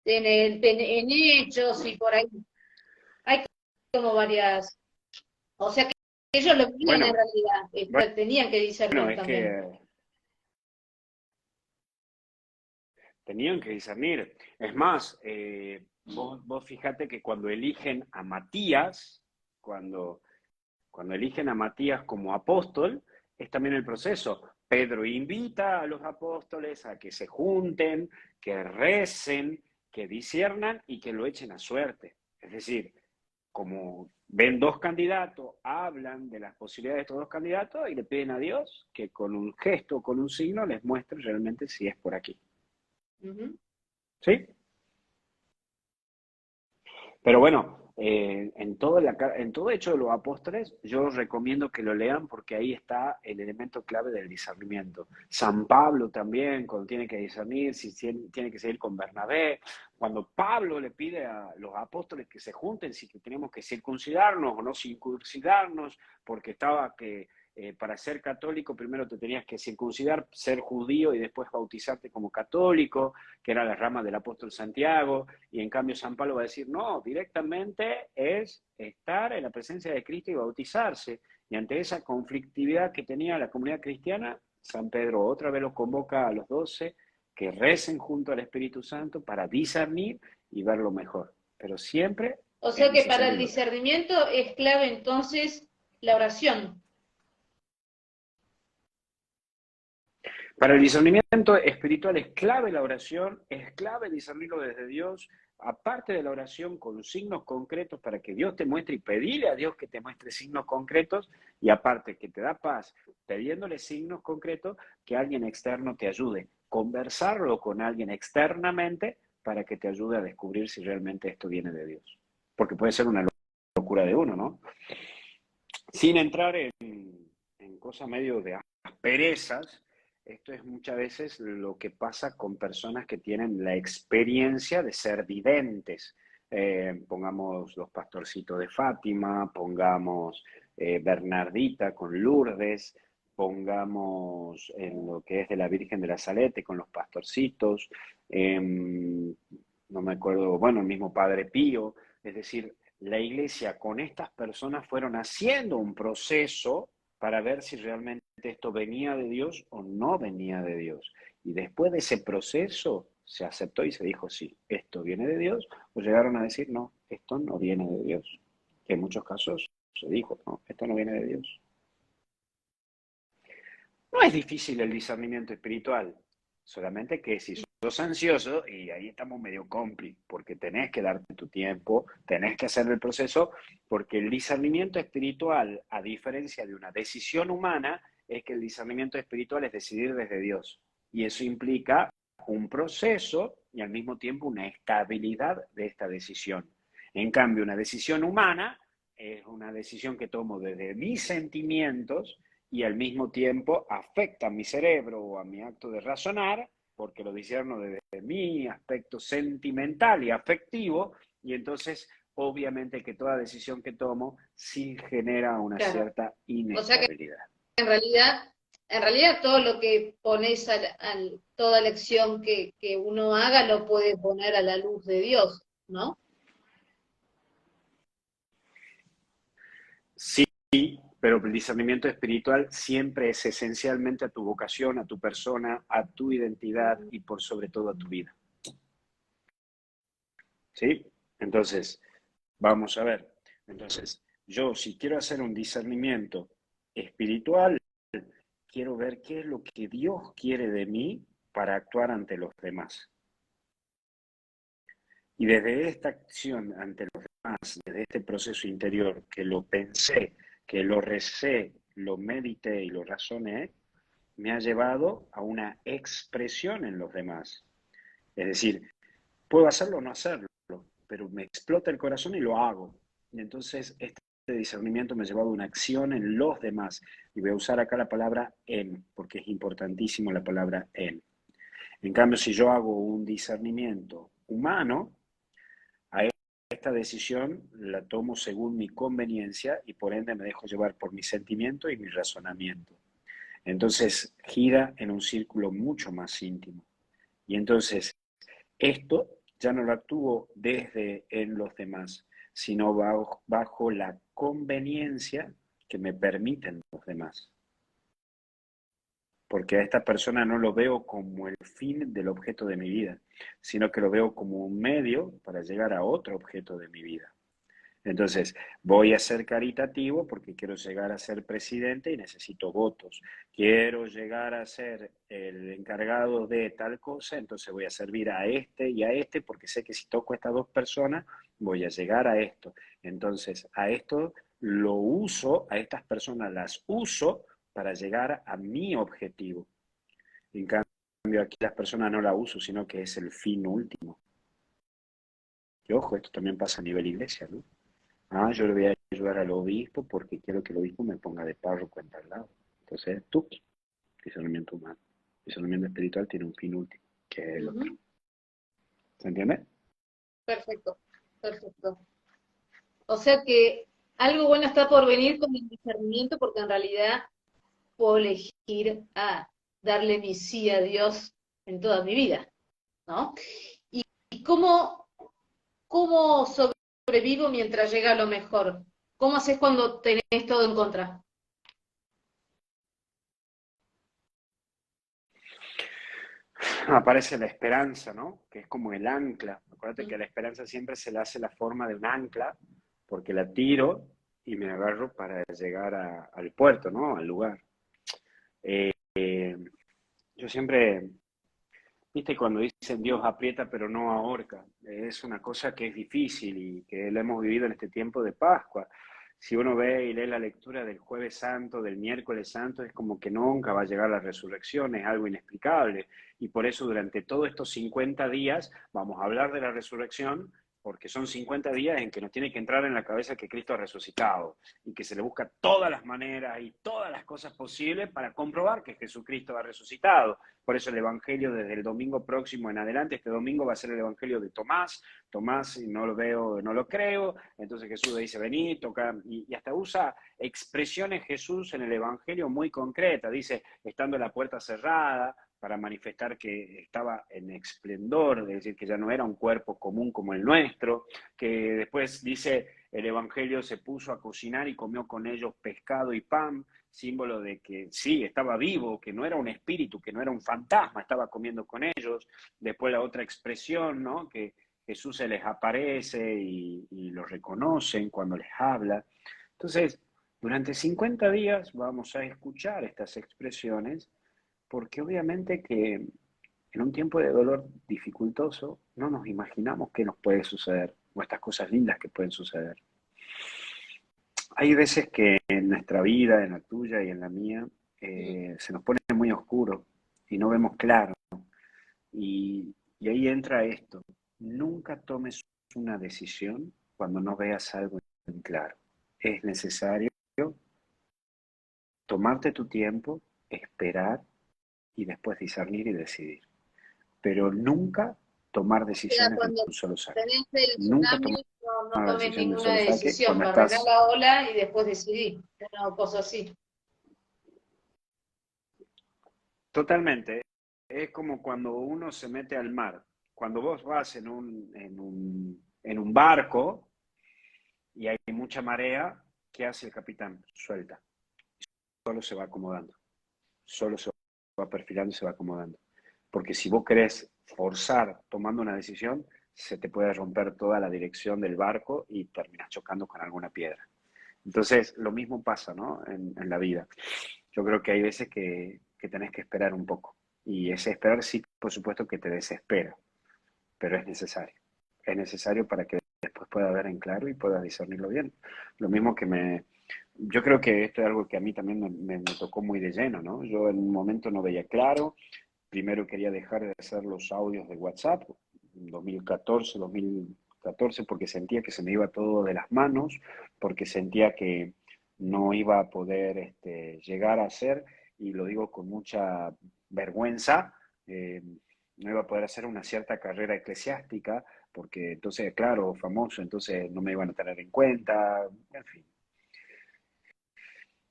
Speaker 2: En Hechos y por ahí. Hay como varias. O sea que ellos lo vivían en realidad, tenían que discernir
Speaker 3: es
Speaker 2: también.
Speaker 3: que tenían que discernir. Es más, vos fíjate que cuando eligen a Matías, cuando eligen a Matías como apóstol, es también el proceso. Pedro invita a los apóstoles a que se junten, que recen, que disciernan y que lo echen a suerte. Es decir, como ven dos candidatos, hablan de las posibilidades de estos dos candidatos y le piden a Dios que con un gesto, con un signo, les muestre realmente si es por aquí. ¿Sí? Pero bueno, en todo Hecho de los Apóstoles, yo os recomiendo que lo lean porque ahí está el elemento clave del discernimiento. San Pablo también, cuando tiene que discernir, si tiene que seguir con Bernabé, cuando Pablo le pide a los apóstoles que se junten, si que tenemos que circuncidarnos o no circuncidarnos, porque estaba que para ser católico primero te tenías que circuncidar, ser judío y después bautizarte como católico, que era la rama del apóstol Santiago, y en cambio San Pablo va a decir, no, directamente es estar en la presencia de Cristo y bautizarse. Y ante esa conflictividad que tenía la comunidad cristiana, San Pedro otra vez los convoca a los 12 que recen junto al Espíritu Santo para discernir y ver lo mejor. Pero siempre...
Speaker 2: O sea que para el discernimiento es clave entonces la oración.
Speaker 3: Para el discernimiento espiritual es clave la oración, es clave discernirlo desde Dios, aparte de la oración con signos concretos para que Dios te muestre y pedirle a Dios que te muestre signos concretos, y aparte que te da paz pidiéndole signos concretos, que alguien externo te ayude, conversarlo con alguien externamente para que te ayude a descubrir si realmente esto viene de Dios. Porque puede ser una locura de uno, ¿no? Sin entrar en cosas medio de asperezas, esto es muchas veces lo que pasa con personas que tienen la experiencia de ser videntes. Pongamos los pastorcitos de Fátima, pongamos Bernardita con Lourdes, pongamos en lo que es de la Virgen de la Salete con los pastorcitos, no me acuerdo, bueno, el mismo Padre Pío, es decir, la iglesia con estas personas fueron haciendo un proceso para ver si realmente esto venía de Dios o no venía de Dios. Y después de ese proceso se aceptó y se dijo, sí, esto viene de Dios, o llegaron a decir, no, esto no viene de Dios. En muchos casos se dijo, no, esto no viene de Dios. No es difícil el discernimiento espiritual, solamente que si sos ansioso, y ahí estamos medio compli, porque tenés que darte tu tiempo, tenés que hacer el proceso, porque el discernimiento espiritual, a diferencia de una decisión humana, es que el discernimiento espiritual es decidir desde Dios. Y eso implica un proceso y al mismo tiempo una estabilidad de esta decisión. En cambio, una decisión humana es una decisión que tomo desde mis sentimientos y al mismo tiempo afecta a mi cerebro o a mi acto de razonar, porque lo discierno desde mi aspecto sentimental y afectivo, y entonces obviamente que toda decisión que tomo sí genera una
Speaker 2: Claro.
Speaker 3: cierta
Speaker 2: O sea que
Speaker 3: inestabilidad.
Speaker 2: en realidad todo lo que pones, toda lección que uno haga lo puede poner a la luz de Dios, ¿no?
Speaker 3: Sí, pero el discernimiento espiritual siempre es esencialmente a tu vocación, a tu persona, a tu identidad y por sobre todo a tu vida. ¿Sí? Entonces, vamos a ver. Entonces, yo si quiero hacer un discernimiento espiritual, quiero ver qué es lo que Dios quiere de mí para actuar ante los demás. Y desde esta acción ante los demás, desde este proceso interior, que lo pensé, que lo recé, lo medité y lo razoné, me ha llevado a una expresión en los demás. Es decir, puedo hacerlo o no hacerlo, pero me explota el corazón y lo hago. Y entonces este discernimiento me ha llevado a una acción en los demás. Y voy a usar acá la palabra en, porque es importantísimo la palabra en. En cambio, si yo hago un discernimiento humano, a esta decisión la tomo según mi conveniencia y por ende me dejo llevar por mi sentimiento y mi razonamiento. Entonces gira en un círculo mucho más íntimo. Y entonces esto ya no lo actúo desde en los demás, sino bajo la conveniencia que me permiten los demás. Porque a esta persona no lo veo como el fin del objeto de mi vida, sino que lo veo como un medio para llegar a otro objeto de mi vida. Entonces, voy a ser caritativo porque quiero llegar a ser presidente y necesito votos. Quiero llegar a ser el encargado de tal cosa, entonces voy a servir a este y a este porque sé que si toco a estas dos personas voy a llegar a esto. Entonces, a esto lo uso, a estas personas las uso para llegar a mi objetivo. En cambio, aquí las personas no la uso, sino que es el fin último. Y ojo, esto también pasa a nivel iglesia, ¿no? Ah, yo le voy a ayudar al obispo porque quiero que el obispo me ponga de párroco en tal lado. Entonces, tú, discernimiento humano. Discernimiento espiritual tiene un fin último, que es el otro. ¿Se entiende?
Speaker 2: Perfecto, perfecto. O sea que algo bueno está por venir con el discernimiento porque en realidad puedo elegir a darle mi sí a Dios en toda mi vida, ¿no? ¿Y cómo sobrevivo mientras llega lo mejor? ¿Cómo haces cuando tenés todo en contra?
Speaker 3: Aparece la esperanza, ¿no? Que es como el ancla. Acuérdate que a
Speaker 2: Mm.
Speaker 3: la esperanza siempre se le hace la forma de un ancla, porque la tiro y me agarro para llegar al puerto, ¿no? Al lugar. Eh, yo siempre, viste, cuando dicen Dios aprieta pero no ahorca, es una cosa que es difícil y que lo hemos vivido en este tiempo de Pascua. Si uno ve y lee la lectura del Jueves Santo, del Miércoles Santo, es como que nunca va a llegar la resurrección, es algo inexplicable. Y por eso durante todos estos 50 días vamos a hablar de la resurrección, porque son 50 días en que nos tiene que entrar en la cabeza que Cristo ha resucitado y que se le busca todas las maneras y todas las cosas posibles para comprobar que Jesucristo ha resucitado. Por eso el Evangelio desde el domingo próximo en adelante, este domingo va a ser el Evangelio de Tomás. Tomás, no lo veo, no lo creo. Entonces Jesús le dice, vení, toca, y hasta usa expresiones Jesús en el Evangelio muy concretas. Dice, estando la puerta cerrada, para manifestar que estaba en esplendor, es decir, que ya no era un cuerpo común como el nuestro, que después dice, el Evangelio se puso a cocinar y comió con ellos pescado y pan, símbolo de que sí, estaba vivo, que no era un espíritu, que no era un fantasma, estaba comiendo con ellos. Después la otra expresión, ¿no? Que Jesús se les aparece y los reconocen cuando les habla. Entonces, durante 50 días vamos a escuchar estas expresiones, porque obviamente que en un tiempo de dolor dificultoso no nos imaginamos qué nos puede suceder o estas cosas lindas que pueden suceder. Hay veces que en nuestra vida, en la tuya y en la mía, se nos pone muy oscuro y no vemos claro. Y ahí entra esto. Nunca tomes una decisión cuando no veas algo en claro. Es necesario tomarte tu tiempo, esperar y después discernir y decidir. Pero nunca tomar
Speaker 2: Sea,
Speaker 3: decisiones de
Speaker 2: cuando
Speaker 3: un solo saque.
Speaker 2: tenés el
Speaker 3: Nunca
Speaker 2: tsunami,
Speaker 3: tomar
Speaker 2: no
Speaker 3: una
Speaker 2: tomes
Speaker 3: decisión de un
Speaker 2: ninguna
Speaker 3: solo saque
Speaker 2: decisión,
Speaker 3: cuando
Speaker 2: barrerá
Speaker 3: estás
Speaker 2: la ola y después decidí. Una cosa así.
Speaker 3: totalmente. Es como cuando uno se mete al mar. Cuando vos vas en un barco y hay mucha marea, ¿qué hace el capitán? Suelta. Solo se va acomodando. Solo se va perfilando y se va acomodando. Porque si vos querés forzar tomando una decisión, se te puede romper toda la dirección del barco y terminas chocando con alguna piedra. Entonces, lo mismo pasa, ¿no? En la vida. Yo creo que hay veces que tenés que esperar un poco. Y ese esperar sí, por supuesto que te desespera, pero es necesario. Es necesario para que después pueda ver en claro y pueda discernirlo bien. Lo mismo que yo creo que esto es algo que a mí también me tocó muy de lleno, ¿no? Yo en un momento no veía claro. Primero quería dejar de hacer los audios de WhatsApp, en 2014, porque sentía que se me iba todo de las manos, porque sentía que no iba a poder llegar a hacer, y lo digo con mucha vergüenza, no iba a poder hacer una cierta carrera eclesiástica, porque entonces, claro, famoso, entonces no me iban a tener en cuenta, en fin.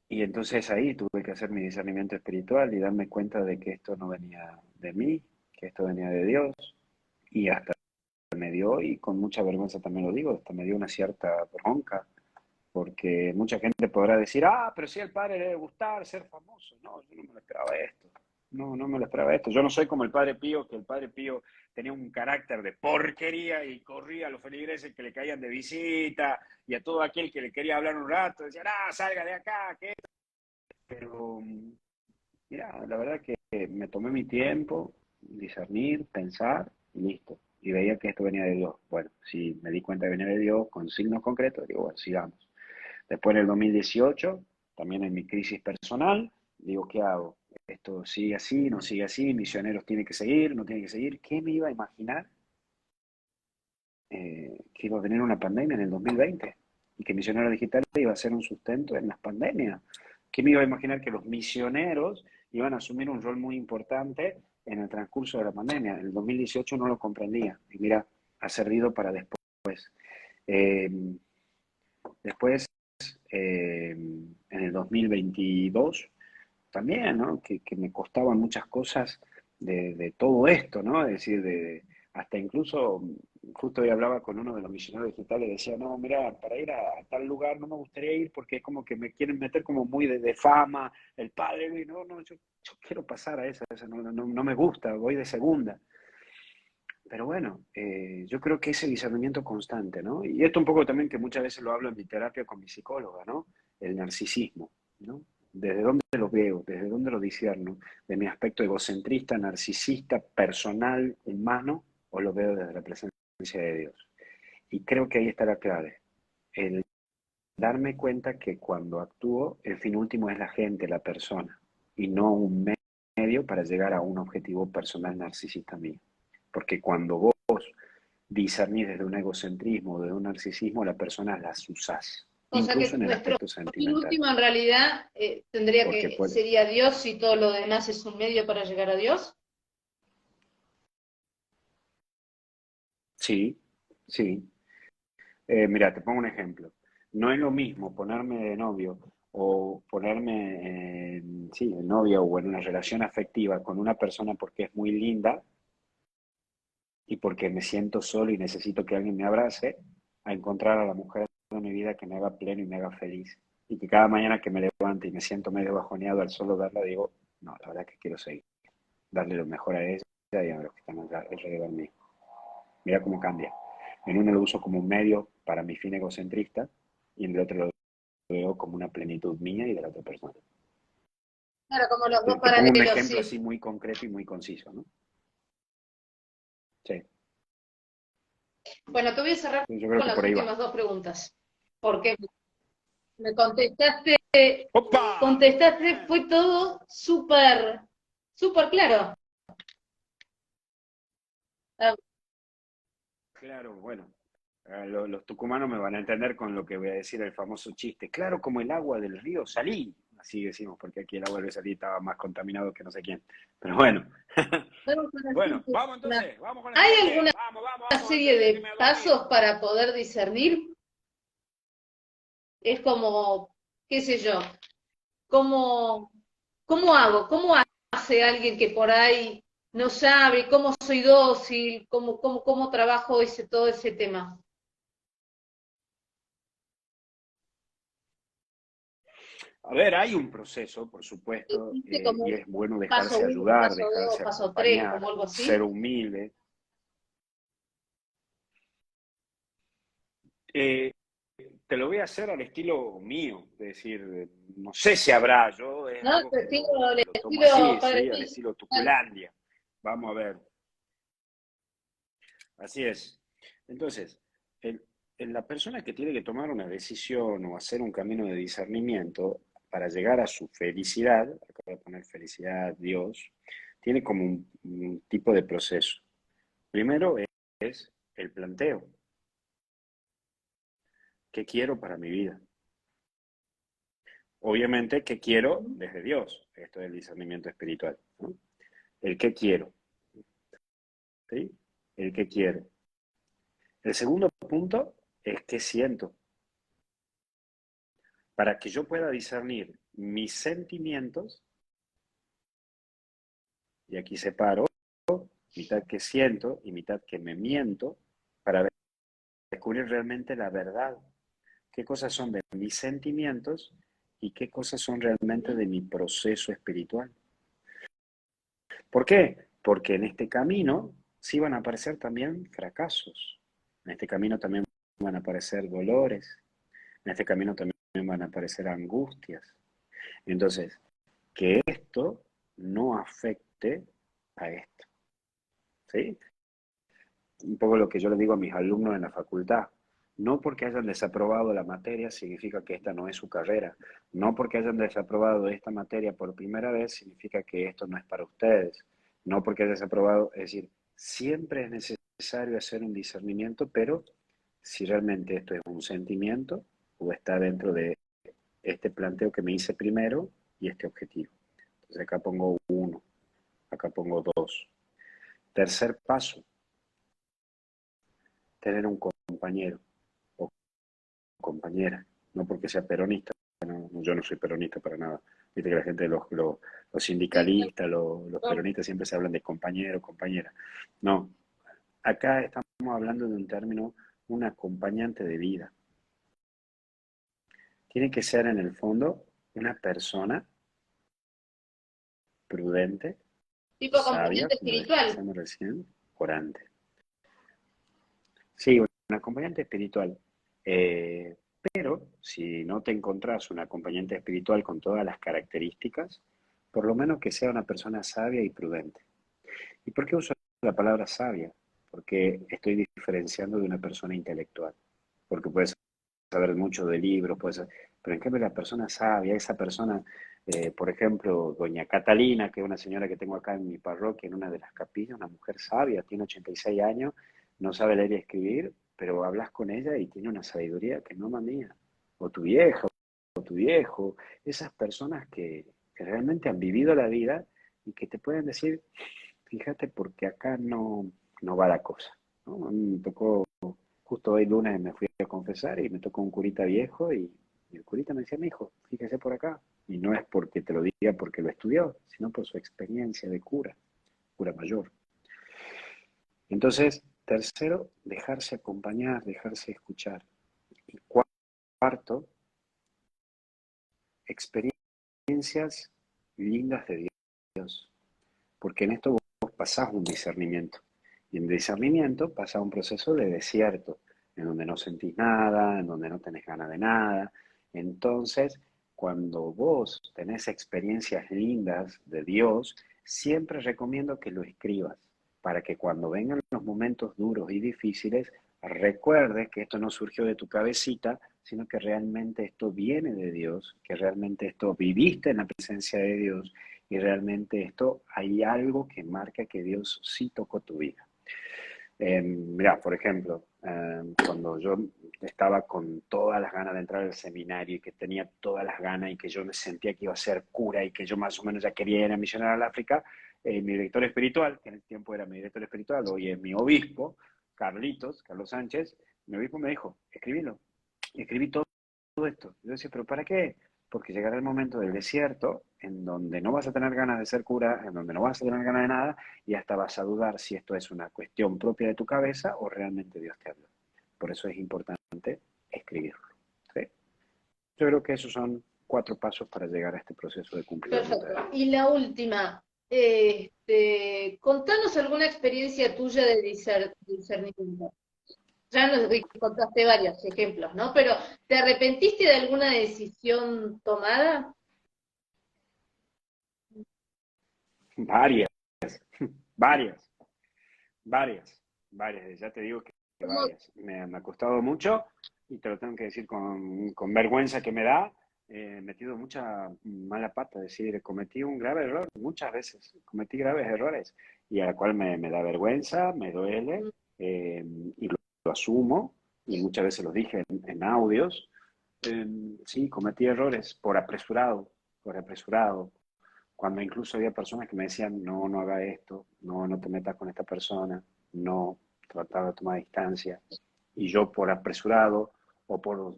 Speaker 3: Y entonces ahí tuve que hacer mi discernimiento espiritual y darme cuenta de que esto no venía de mí, que esto venía de Dios. Y hasta me dio, y con mucha vergüenza también lo digo, hasta me dio una cierta bronca, porque mucha gente podrá decir, ah, pero si al padre le debe gustar ser famoso. No, yo no me lo esperaba esto. No, no me lo esperaba esto. Yo no soy como el padre Pío, que el padre Pío tenía un carácter de porquería y corría a los feligreses que le caían de visita y a todo aquel que le quería hablar un rato, decía, ah, salga de acá, que pero, mira, la verdad que me tomé mi tiempo, discernir, pensar y listo. Y veía que esto venía de Dios. Bueno, si me di cuenta que venía de Dios con signos concretos, digo, bueno, sigamos. Después en el 2018, también en mi crisis personal, digo, ¿qué hago? Esto sigue así, no sigue así, Misioneros tiene que seguir, no tiene que seguir. ¿Qué me iba a imaginar que iba a venir una pandemia en el 2020 y que Misioneros Digital iba a ser un sustento en las pandemias? ¿Qué me iba a imaginar que los misioneros iban a asumir un rol muy importante en el transcurso de la pandemia? En el 2018 no lo comprendía y mira, ha servido para después. Eh, Después, en el 2022, también, ¿no? Que me costaban muchas cosas de todo esto, ¿no? Es decir, hasta incluso, justo hoy hablaba con uno de los misioneros digitales y decía, no, mira, para ir a tal lugar no me gustaría ir porque es como que me quieren meter como muy de fama, el padre, y no, no, yo quiero pasar a esa no, no, no me gusta, voy de segunda. Pero bueno, yo creo que ese discernimiento constante, ¿no? Y esto un poco también que muchas veces lo hablo en mi terapia con mi psicóloga, ¿no? El narcisismo, ¿no? ¿Desde dónde lo veo? ¿Desde dónde lo discierno? ¿De mi aspecto egocentrista, narcisista, personal, humano? ¿O lo veo desde la presencia de Dios? Y creo que ahí está la clave. El darme cuenta que cuando actúo, el fin último es la gente, la persona, y no un medio para llegar a un objetivo personal narcisista mío. Porque cuando vos discernís desde un egocentrismo o de un narcisismo, las personas las usás,
Speaker 2: O sea
Speaker 3: incluso
Speaker 2: que
Speaker 3: en el
Speaker 2: nuestro
Speaker 3: aspecto
Speaker 2: fin
Speaker 3: sentimental.
Speaker 2: último en realidad
Speaker 3: Porque
Speaker 2: sería Dios y todo lo demás es un medio para llegar a Dios.
Speaker 3: sí, sí. Mira, te pongo un ejemplo. No es lo mismo ponerme de novio o ponerme sí, de novio o en una relación afectiva con una persona porque es muy linda y porque me siento solo y necesito que alguien me abrace, a encontrar a la mujer de mi vida que me haga pleno y me haga feliz. Y que cada mañana que me levante y me siento medio bajoneado al solo verla, digo, no, la verdad que quiero seguir, darle lo mejor a ella y a los que están alrededor mío. Mira cómo cambia. En uno lo uso como un medio para mi fin egocentrista y en el otro lo veo como una plenitud mía y de la otra persona.
Speaker 2: Claro, como los dos
Speaker 3: Te pongo un
Speaker 2: paralelos,
Speaker 3: ejemplo
Speaker 2: sí.
Speaker 3: así muy concreto y muy conciso, ¿no? Sí.
Speaker 2: Bueno, te voy a cerrar
Speaker 3: Yo creo
Speaker 2: con
Speaker 3: que
Speaker 2: las
Speaker 3: por ahí va.
Speaker 2: últimas dos preguntas, porque me contestaste,
Speaker 1: ¡Opa!
Speaker 2: fue todo súper, súper claro. Ah,
Speaker 3: Claro, bueno, los tucumanos me van a entender con lo que voy a decir el famoso chiste. Claro, como el agua del río Salí. Así decimos, porque aquí el agua del río Salí estaba más contaminado que no sé quién. Pero bueno.
Speaker 2: vamos con la
Speaker 1: Bueno,
Speaker 2: siguiente.
Speaker 1: vamos entonces, vamos con la
Speaker 2: ¿Hay
Speaker 1: siguiente.
Speaker 2: alguna
Speaker 1: Vamos, vamos, vamos, antes
Speaker 2: serie
Speaker 1: de que
Speaker 2: de
Speaker 1: me voy a dormir.
Speaker 2: pasos para poder discernir? Es como, qué sé yo, ¿cómo, cómo hago? ¿Cómo hace alguien que por ahí no sabe? ¿Cómo soy dócil? ¿Cómo trabajo todo ese tema?
Speaker 3: A ver, hay un proceso, por supuesto,
Speaker 2: ¿Existe como
Speaker 3: y
Speaker 2: un
Speaker 3: es bueno
Speaker 2: paso
Speaker 3: dejarse
Speaker 2: uno,
Speaker 3: ayudar,
Speaker 2: paso dos,
Speaker 3: dejarse
Speaker 2: paso tres, como
Speaker 3: acompañar,
Speaker 2: algo
Speaker 3: ser
Speaker 2: así?
Speaker 3: humilde. Eh, Te lo voy a hacer al estilo mío, es decir, no sé si habrá, yo es
Speaker 2: ¿No?
Speaker 3: algo que
Speaker 2: El
Speaker 3: lo tomo
Speaker 2: estilo
Speaker 3: así,
Speaker 2: Padre
Speaker 3: ¿sí? Al
Speaker 2: Luis.
Speaker 3: estilo Tuculandia. Vamos a ver. Así es. Entonces, el- la persona que tiene que tomar una decisión o hacer un camino de discernimiento para llegar a su felicidad, acabo de poner felicidad, Dios, tiene como un tipo de proceso. Primero es el planteo. ¿Qué quiero para mi vida? Obviamente, ¿qué quiero desde Dios? Esto es el discernimiento espiritual, ¿no? El qué quiero, ¿sí? El qué quiero. El segundo punto es qué siento. Para que yo pueda discernir mis sentimientos, y aquí separo mitad que siento y mitad que me miento, para descubrir realmente la verdad. ¿Qué cosas son de mis sentimientos y qué cosas son realmente de mi proceso espiritual? ¿Por qué? Porque en este camino sí van a aparecer también fracasos. En este camino también van a aparecer dolores. En este camino también van a aparecer angustias. Entonces, que esto no afecte a esto. ¿Sí? Un poco lo que yo le digo a mis alumnos en la facultad. No porque hayan desaprobado la materia significa que esta no es su carrera. No porque hayan desaprobado esta materia por primera vez significa que esto no es para ustedes. No porque hayan desaprobado, es decir, siempre es necesario hacer un discernimiento, pero si realmente esto es un sentimiento o está dentro de este planteo que me hice primero y este objetivo. Entonces acá pongo uno, acá pongo dos. Tercer paso, tener un compañero o compañera, no porque sea peronista, no, yo no soy peronista para nada. Viste que la gente, los
Speaker 2: Sí,
Speaker 3: sindicalistas, los peronistas siempre se hablan de compañero, compañera. No, acá estamos hablando de un término, un acompañante de vida. Tiene que ser en el fondo una persona prudente,
Speaker 2: tipo
Speaker 3: sabia,
Speaker 2: acompañante
Speaker 3: como
Speaker 2: espiritual.
Speaker 3: decíamos recién, orante. Sí, un acompañante espiritual. Pero si no te encontrás un acompañante espiritual con todas las características, por lo menos que sea una persona sabia y prudente. ¿Y por qué uso la palabra sabia? Porque estoy diferenciando de una persona intelectual. Porque puedes saber mucho de libros, pero en cambio la persona sabia, esa persona, por ejemplo, doña Catalina, que es una señora que tengo acá en mi parroquia, en una de las capillas, una mujer sabia, tiene 86 años, no sabe leer y escribir, pero hablas con ella y tiene una sabiduría que no mía. O tu vieja, o tu viejo, esas personas que realmente han vivido la vida y que te pueden decir, fíjate, porque acá no va la cosa, ¿no? A mí me tocó, justo hoy lunes me fui a confesar y me tocó un curita viejo y el curita me decía, mi hijo, fíjese por acá. Y no es porque te lo diga porque lo estudió, sino por su experiencia de cura, cura mayor. Entonces, tercero, dejarse acompañar, dejarse escuchar. Y cuarto, experiencias lindas de Dios, porque en esto vos pasás un discernimiento. Y en discernimiento pasa un proceso de desierto, en donde no sentís nada, en donde no tenés ganas de nada. Entonces, cuando vos tenés experiencias lindas de Dios, siempre recomiendo que lo escribas, para que cuando vengan los momentos duros y difíciles, recuerdes que esto no surgió de tu cabecita, sino que realmente esto viene de Dios, que realmente esto viviste en la presencia de Dios y realmente esto hay algo que marca que Dios sí tocó tu vida. Mira, por ejemplo, cuando yo estaba con todas las ganas de entrar al seminario y que tenía todas las ganas y que yo me sentía que iba a ser cura y que yo más o menos ya quería ir a misionar al África, mi director espiritual, que en ese tiempo era mi director espiritual, hoy es mi obispo, Carlos Sánchez, mi obispo me dijo, escribilo, escribí todo esto. Yo decía, ¿pero para qué? Porque llegará el momento del desierto en donde no vas a tener ganas de ser cura, en donde no vas a tener ganas de nada y hasta vas a dudar si esto es una cuestión propia de tu cabeza o realmente Dios te habló. Por eso es importante escribirlo. ¿Sí? Yo creo que esos son 4 pasos para llegar a este proceso de cumplir la voluntad de
Speaker 2: Perfecto.
Speaker 3: Dios.
Speaker 2: Y la última, contanos alguna experiencia tuya de discernimiento. Ya nos contaste varios ejemplos, ¿no? Pero ¿te arrepentiste de alguna decisión tomada?
Speaker 3: Varias, varias, varias. Ya te digo que
Speaker 2: ¿Cómo?
Speaker 3: varias. Me ha costado mucho y te lo tengo que decir con vergüenza que me da. He metido mucha mala pata, es decir, cometí un grave error muchas veces, cometí graves errores y a la cual me da vergüenza, me duele y lo asumo y muchas veces lo dije en audios. Sí, cometí errores por apresurado, cuando incluso había personas que me decían, no, no haga esto, no, no te metas con esta persona, no, trataba de tomar distancia. Y yo por apresurado o por,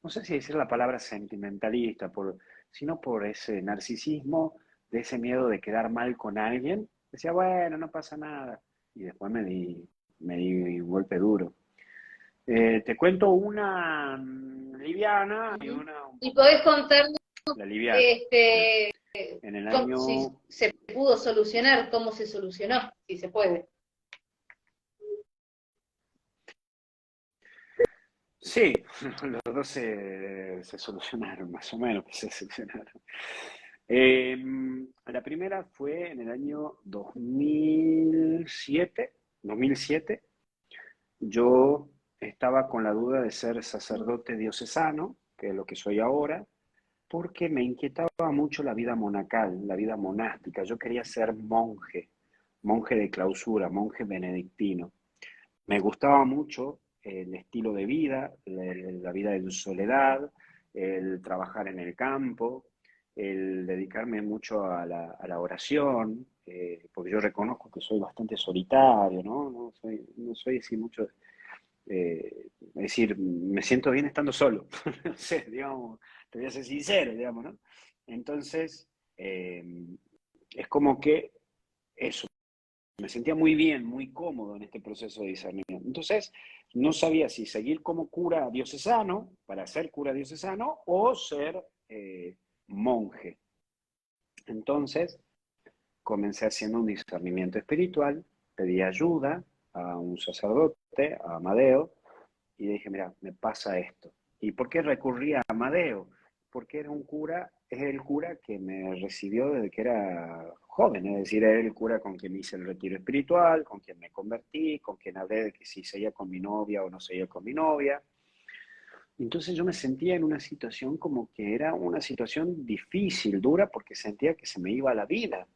Speaker 3: no sé si decir la palabra sentimentalista, sino por ese narcisismo, de ese miedo de quedar mal con alguien, decía, bueno, no pasa nada. Y después me di un golpe duro. Te cuento una liviana y una un
Speaker 2: Y
Speaker 3: poco
Speaker 2: podés
Speaker 3: más.
Speaker 2: contarnos
Speaker 3: La liviana.
Speaker 2: este,
Speaker 3: En el
Speaker 2: si
Speaker 3: año
Speaker 2: se pudo solucionar, cómo se solucionó, si se puede.
Speaker 3: Sí, los dos se solucionaron, más o menos se solucionaron. Eh, la primera fue en el año 2007. Yo estaba con la duda de ser sacerdote diocesano, que es lo que soy ahora, porque me inquietaba mucho la vida monacal, la vida monástica. Yo quería ser monje, monje de clausura, monje benedictino. Me gustaba mucho el estilo de vida, la vida en soledad, el trabajar en el campo, el dedicarme mucho a la oración, porque yo reconozco que soy bastante solitario, ¿no? No soy así mucho, es decir, me siento bien estando solo, no sé, digamos, te voy a ser sincero, digamos, ¿no? Entonces, es como que eso, me sentía muy bien, muy cómodo en este proceso de discernimiento. Entonces, no sabía si seguir como cura diocesano, para ser cura diocesano, o ser monje. Entonces, comencé haciendo un discernimiento espiritual, pedí ayuda a un sacerdote, a Amadeo, y dije, mira, me pasa esto. ¿Y por qué recurrí a Amadeo? Porque era un cura, es el cura que me recibió desde que era joven, es decir, era el cura con quien hice el retiro espiritual, con quien me convertí, con quien hablé de que si seguía con mi novia o no seguía con mi novia. Entonces yo me sentía en una situación como que era una situación difícil, dura, porque sentía que se me iba la vida.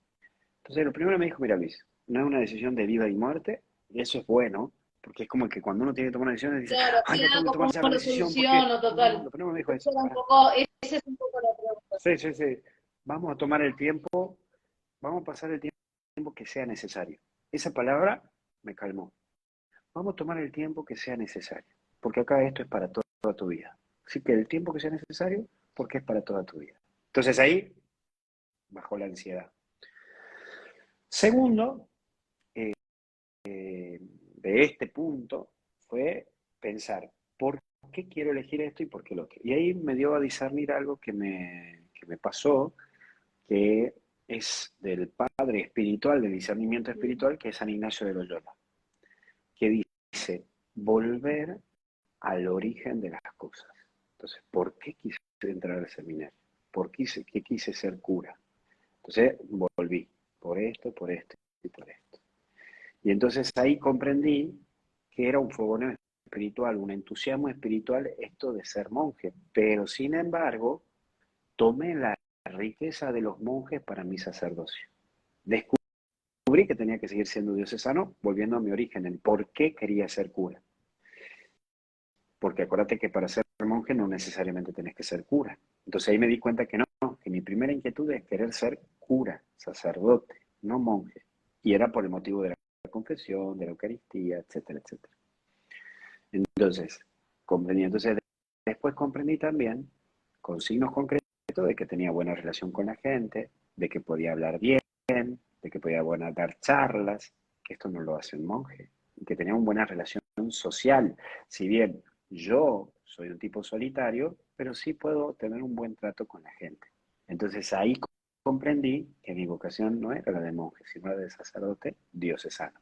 Speaker 3: Entonces lo primero me dijo, mira Luis, no es una decisión de vida y muerte, y eso es bueno, porque es como que cuando uno tiene que tomar una decisión, dice,
Speaker 2: Claro,
Speaker 3: ay,
Speaker 2: ¿qué
Speaker 3: la tengo que
Speaker 2: hago?
Speaker 3: tomar
Speaker 2: ¿Cómo
Speaker 3: esa
Speaker 2: lo
Speaker 3: decisión, porque
Speaker 2: soluciono? Total.
Speaker 3: lo primero me dijo es, para,
Speaker 2: Esa es un poco la pregunta.
Speaker 3: sí, sí, sí, vamos a tomar el tiempo, vamos a pasar el tiempo que sea necesario. Esa palabra me calmó. Vamos a tomar el tiempo que sea necesario, porque acá esto es para toda tu vida. Así que el tiempo que sea necesario, porque es para toda tu vida. Entonces ahí bajó la ansiedad. Segundo, de este punto fue pensar, ¿por qué quiero elegir esto y por qué lo otro? Y ahí me dio a discernir algo que me pasó, que es del padre espiritual, del discernimiento espiritual, que es San Ignacio de Loyola, que dice, volver al origen de las cosas. Entonces, ¿por qué quise entrar al seminario? ¿Por qué quise ser cura? Entonces, volví, por esto y por esto. Y entonces ahí comprendí que era un fogoneo espiritual, un entusiasmo espiritual esto de ser monje, pero sin embargo tomé la riqueza de los monjes para mi sacerdocio. Descubrí que tenía que seguir siendo diocesano, volviendo a mi origen, el por qué quería ser cura. Porque acuérdate que para ser monje no necesariamente tenés que ser cura. Entonces ahí me di cuenta que no, que mi primera inquietud es querer ser cura, sacerdote, no monje. Y era por el motivo de la confesión, de la Eucaristía, etcétera, etcétera. Entonces, comprendí. Entonces, después comprendí también, con signos concretos, de que tenía buena relación con la gente, de que podía hablar bien, de que podía dar charlas, que esto no lo hace un monje, y que tenía una buena relación social. Si bien yo soy un tipo solitario, pero sí puedo tener un buen trato con la gente. Entonces ahí comprendí que mi vocación no era la de monje, sino la de sacerdote diocesano.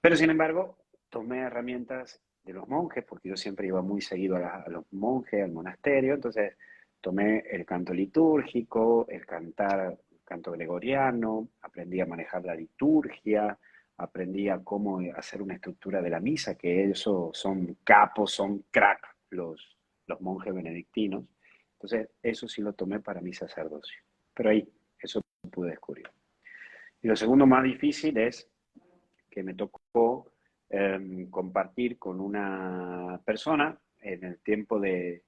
Speaker 3: Pero sin embargo, tomé herramientas de los monjes, porque yo siempre iba muy seguido a los monjes, al monasterio, entonces tomé el canto litúrgico, el canto gregoriano, aprendí a manejar la liturgia, aprendí a cómo hacer una estructura de la misa, que eso son capos, son crack los monjes benedictinos. Entonces, eso sí lo tomé para mi sacerdocio. Pero ahí, eso pude descubrir. Y lo segundo más difícil es que me tocó compartir con una persona en el tiempo de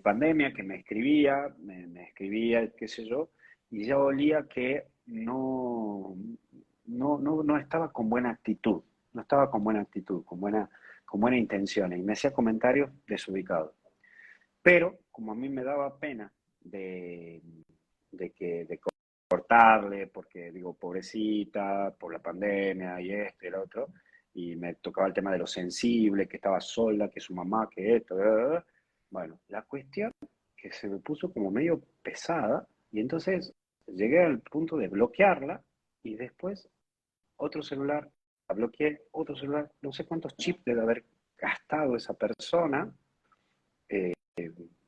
Speaker 3: pandemia que me escribía, me escribía, qué sé yo, y ya olía que no estaba con buena actitud, no estaba con buena actitud, con buena intención, y me hacía comentarios desubicados. Pero como a mí me daba pena de cortarle, porque digo, pobrecita, por la pandemia y esto y lo otro, y me tocaba el tema de lo sensible, que estaba sola, que su mamá, que esto, bla, bla, bla. Bueno, la cuestión que se me puso como medio pesada, y entonces llegué al punto de bloquearla, y después otro celular, la bloqueé, otro celular, no sé cuántos chips debe haber gastado esa persona, eh,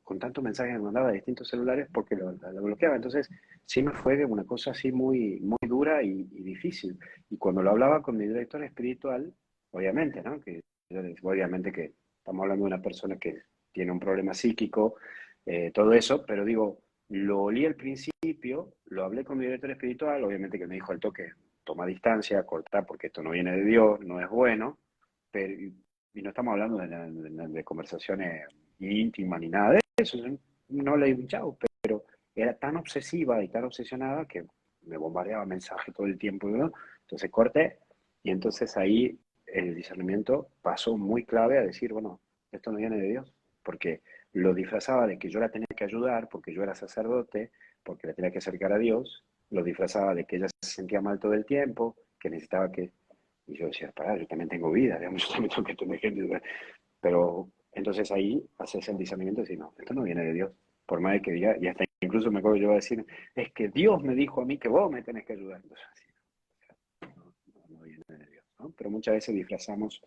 Speaker 3: con tantos mensajes que me mandaba de distintos celulares porque lo bloqueaba. Entonces, sí me fue una cosa así muy, muy dura y difícil. Y cuando lo hablaba con mi director espiritual, obviamente, ¿no? Obviamente que estamos hablando de una persona que tiene un problema psíquico, todo eso, pero digo, lo olí al principio, lo hablé con mi director espiritual, obviamente que me dijo al toque, toma distancia, corta, porque esto no viene de Dios, no es bueno, pero, y no estamos hablando de conversaciones íntimas ni nada de eso, no le digo chao, pero era tan obsesiva y tan obsesionada que me bombardeaba mensajes todo el tiempo, ¿no? Entonces corté, y entonces ahí el discernimiento pasó muy clave a decir, bueno, esto no viene de Dios, porque lo disfrazaba de que yo la tenía que ayudar, porque yo era sacerdote, porque la tenía que acercar a Dios, lo disfrazaba de que ella se sentía mal todo el tiempo, que necesitaba que... Y yo decía, pará, yo también tengo vida, digamos, yo también tengo que tener gente. Pero entonces ahí haces el discernimiento y decir, no, esto no viene de Dios. Por más de que diga, y hasta incluso me acuerdo yo a decir, es que Dios me dijo a mí que vos me tenés que ayudar. Entonces, así, no viene de Dios, ¿no? Pero muchas veces disfrazamos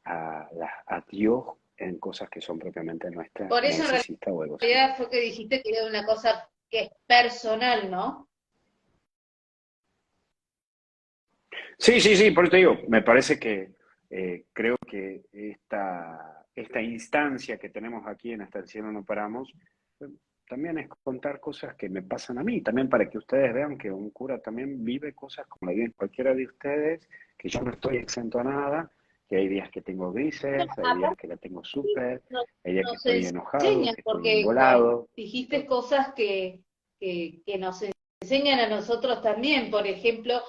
Speaker 3: a Dios en cosas que son propiamente nuestras,
Speaker 2: Por eso en
Speaker 3: narcisistas o
Speaker 2: realidad
Speaker 3: egocéntricas.
Speaker 2: fue que dijiste que era una cosa que es personal, ¿no?
Speaker 3: Sí, sí, sí, por eso te digo, me parece que creo que esta instancia que tenemos aquí en Hasta el cielo no paramos, eh, también es contar cosas que me pasan a mí, también para que ustedes vean que un cura también vive cosas como la viven cualquiera de ustedes, que yo no estoy exento a nada, que hay días que tengo
Speaker 2: No,
Speaker 3: grises, hay días
Speaker 2: aparte
Speaker 3: que la tengo súper,
Speaker 2: nos,
Speaker 3: hay días que
Speaker 2: nos
Speaker 3: estoy enojado,
Speaker 2: enseñan,
Speaker 3: que estoy
Speaker 2: porque
Speaker 3: embolado.
Speaker 2: dijiste cosas que nos enseñan a nosotros también. Por ejemplo,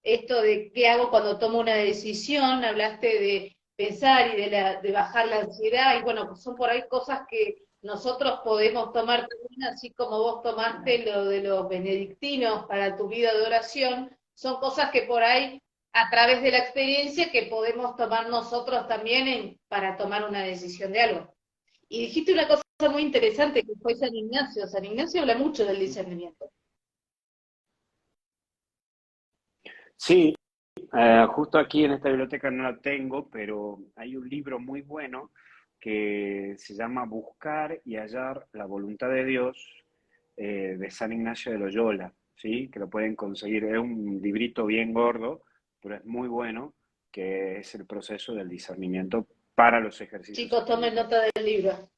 Speaker 2: esto de qué hago cuando tomo una decisión, hablaste de pensar y de bajar la ansiedad, y bueno, pues son por ahí cosas que nosotros podemos tomar también, así como vos tomaste lo de los benedictinos para tu vida de oración, son cosas que por ahí, a través de la experiencia, que podemos tomar nosotros también para tomar una decisión de algo. Y dijiste una cosa muy interesante que fue San Ignacio. San Ignacio habla mucho del discernimiento.
Speaker 3: Sí, justo aquí en esta biblioteca no la tengo, pero hay un libro muy bueno que se llama Buscar y hallar la voluntad de Dios, de San Ignacio de Loyola, ¿sí? Que lo pueden conseguir. Es un librito bien gordo, pero es muy bueno, que es el proceso del discernimiento para los ejercicios
Speaker 2: Chicos, tomen
Speaker 3: espirituales.
Speaker 2: nota del libro.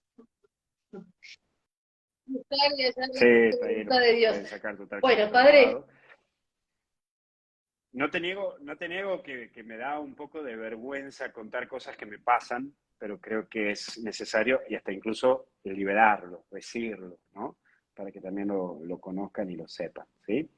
Speaker 2: Buscar y hallar
Speaker 3: Sí,
Speaker 2: la
Speaker 3: está ahí, lo
Speaker 2: voluntad de Dios.
Speaker 3: pueden sacar totalmente
Speaker 2: Bueno, padre,
Speaker 3: renovado. No te niego que me da un poco de vergüenza contar cosas que me pasan, pero creo que es necesario y hasta incluso liberarlo, decirlo, ¿no? Para que también lo conozcan y lo sepan, ¿sí?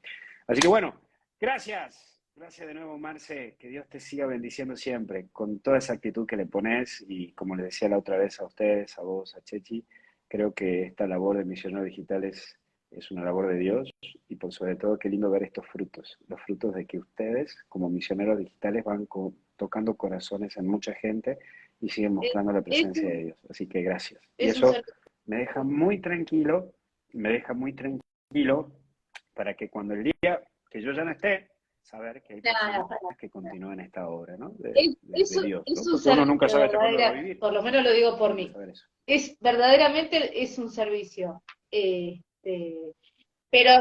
Speaker 3: Así que bueno, gracias. Gracias de nuevo, Marce. Que Dios te siga bendiciendo siempre con toda esa actitud que le pones y como le decía la otra vez a ustedes, a vos, a Chechi, creo que esta labor de misioneros digitales es una labor de Dios y por sobre todo qué lindo ver estos frutos, los frutos de que ustedes como misioneros digitales van tocando corazones en mucha gente y siguen
Speaker 2: es,
Speaker 3: mostrando la
Speaker 2: es
Speaker 3: presencia de
Speaker 2: un,
Speaker 3: Dios. Así que gracias. Y
Speaker 2: es un
Speaker 3: eso
Speaker 2: ser...
Speaker 3: me deja muy tranquilo, me deja muy tranquilo para que cuando el día que yo ya no esté, saber que hay personas
Speaker 2: Nada, para
Speaker 3: que continúan esta obra, ¿no? De
Speaker 2: es,
Speaker 3: Dios,
Speaker 2: es
Speaker 3: ¿no?
Speaker 2: un
Speaker 3: Porque uno nunca
Speaker 2: servicio
Speaker 3: sabe hasta cuándo lo va a
Speaker 2: verdadera,
Speaker 3: vivir.
Speaker 2: por lo menos lo digo
Speaker 3: Qué
Speaker 2: por
Speaker 3: lindo
Speaker 2: mí.
Speaker 3: saber eso.
Speaker 2: Es verdaderamente es un servicio. Pero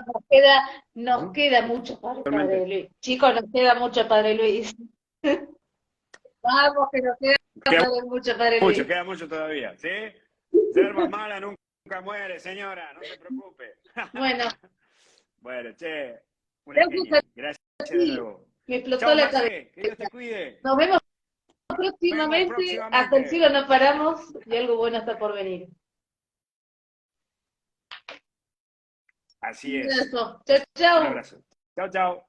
Speaker 2: nos
Speaker 3: Ujú.
Speaker 2: queda mucho para el Padre
Speaker 3: Totalmente.
Speaker 2: Luis. Chicos, nos queda mucho Padre Luis. Vamos, que nos queda
Speaker 3: Queda
Speaker 2: mucho Padre Luis.
Speaker 3: queda mucho todavía, ¿sí? Yerba mala nunca muere, señora, no se preocupe.
Speaker 2: Bueno,
Speaker 3: Bueno, che, una
Speaker 2: gracias
Speaker 3: genia. Gracias
Speaker 2: a
Speaker 3: de
Speaker 2: ti.
Speaker 3: nuevo.
Speaker 2: Me explotó
Speaker 3: Chao,
Speaker 2: la cabeza.
Speaker 3: Marce, que Dios te cuide.
Speaker 2: Nos vemos
Speaker 3: Nos vemos
Speaker 2: próximamente. Hasta el
Speaker 3: próximamente.
Speaker 2: cielo no paramos y algo bueno está por venir.
Speaker 3: Así
Speaker 2: Un
Speaker 3: es.
Speaker 2: abrazo. Chao,
Speaker 3: Un
Speaker 2: chao.
Speaker 3: abrazo. Chao, chao.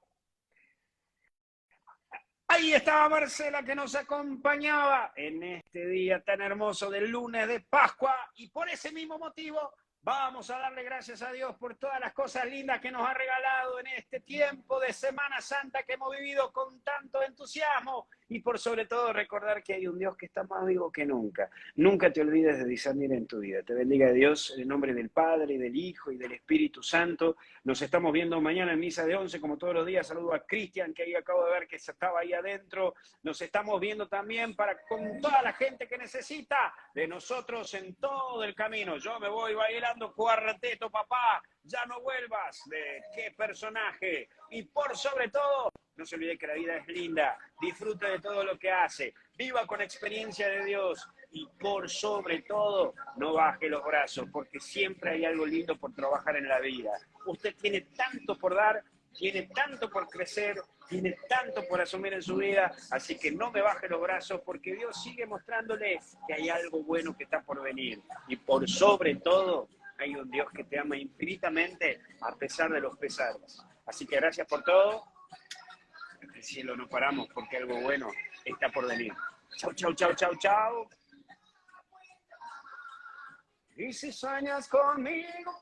Speaker 3: Ahí estaba Marcela que nos acompañaba en este día tan hermoso del lunes de Pascua y por ese mismo motivo vamos a darle gracias a Dios por todas las cosas lindas que nos ha regalado en este tiempo de Semana Santa que hemos vivido con tanto entusiasmo y por sobre todo recordar que hay un Dios que está más vivo que nunca. Nunca te olvides de discernir en tu vida. Te bendiga Dios en el nombre del Padre, y del Hijo y del Espíritu Santo. Nos estamos viendo mañana en misa de 11 como todos los días. Saludo a Cristian que ahí acabo de ver que estaba ahí adentro. Nos estamos viendo también con toda la gente que necesita de nosotros en todo el camino. Yo me voy bailando cuarteto, papá, ya no vuelvas, de qué personaje. Y por sobre todo, no se olvide que la vida es linda, disfrute de todo lo que hace, viva con experiencia de Dios y por sobre todo, no baje los brazos, porque siempre hay algo lindo por trabajar en la vida. Usted tiene tanto por dar, tiene tanto por crecer, tiene tanto por asumir en su vida, así que no me baje los brazos porque Dios sigue mostrándole que hay algo bueno que está por venir. Y por sobre todo, hay un Dios que te ama infinitamente a pesar de los pesares. Así que gracias por todo. En el cielo no paramos porque algo bueno está por venir. Chau, chau, chau, chau, chau. Y si sueñas conmigo...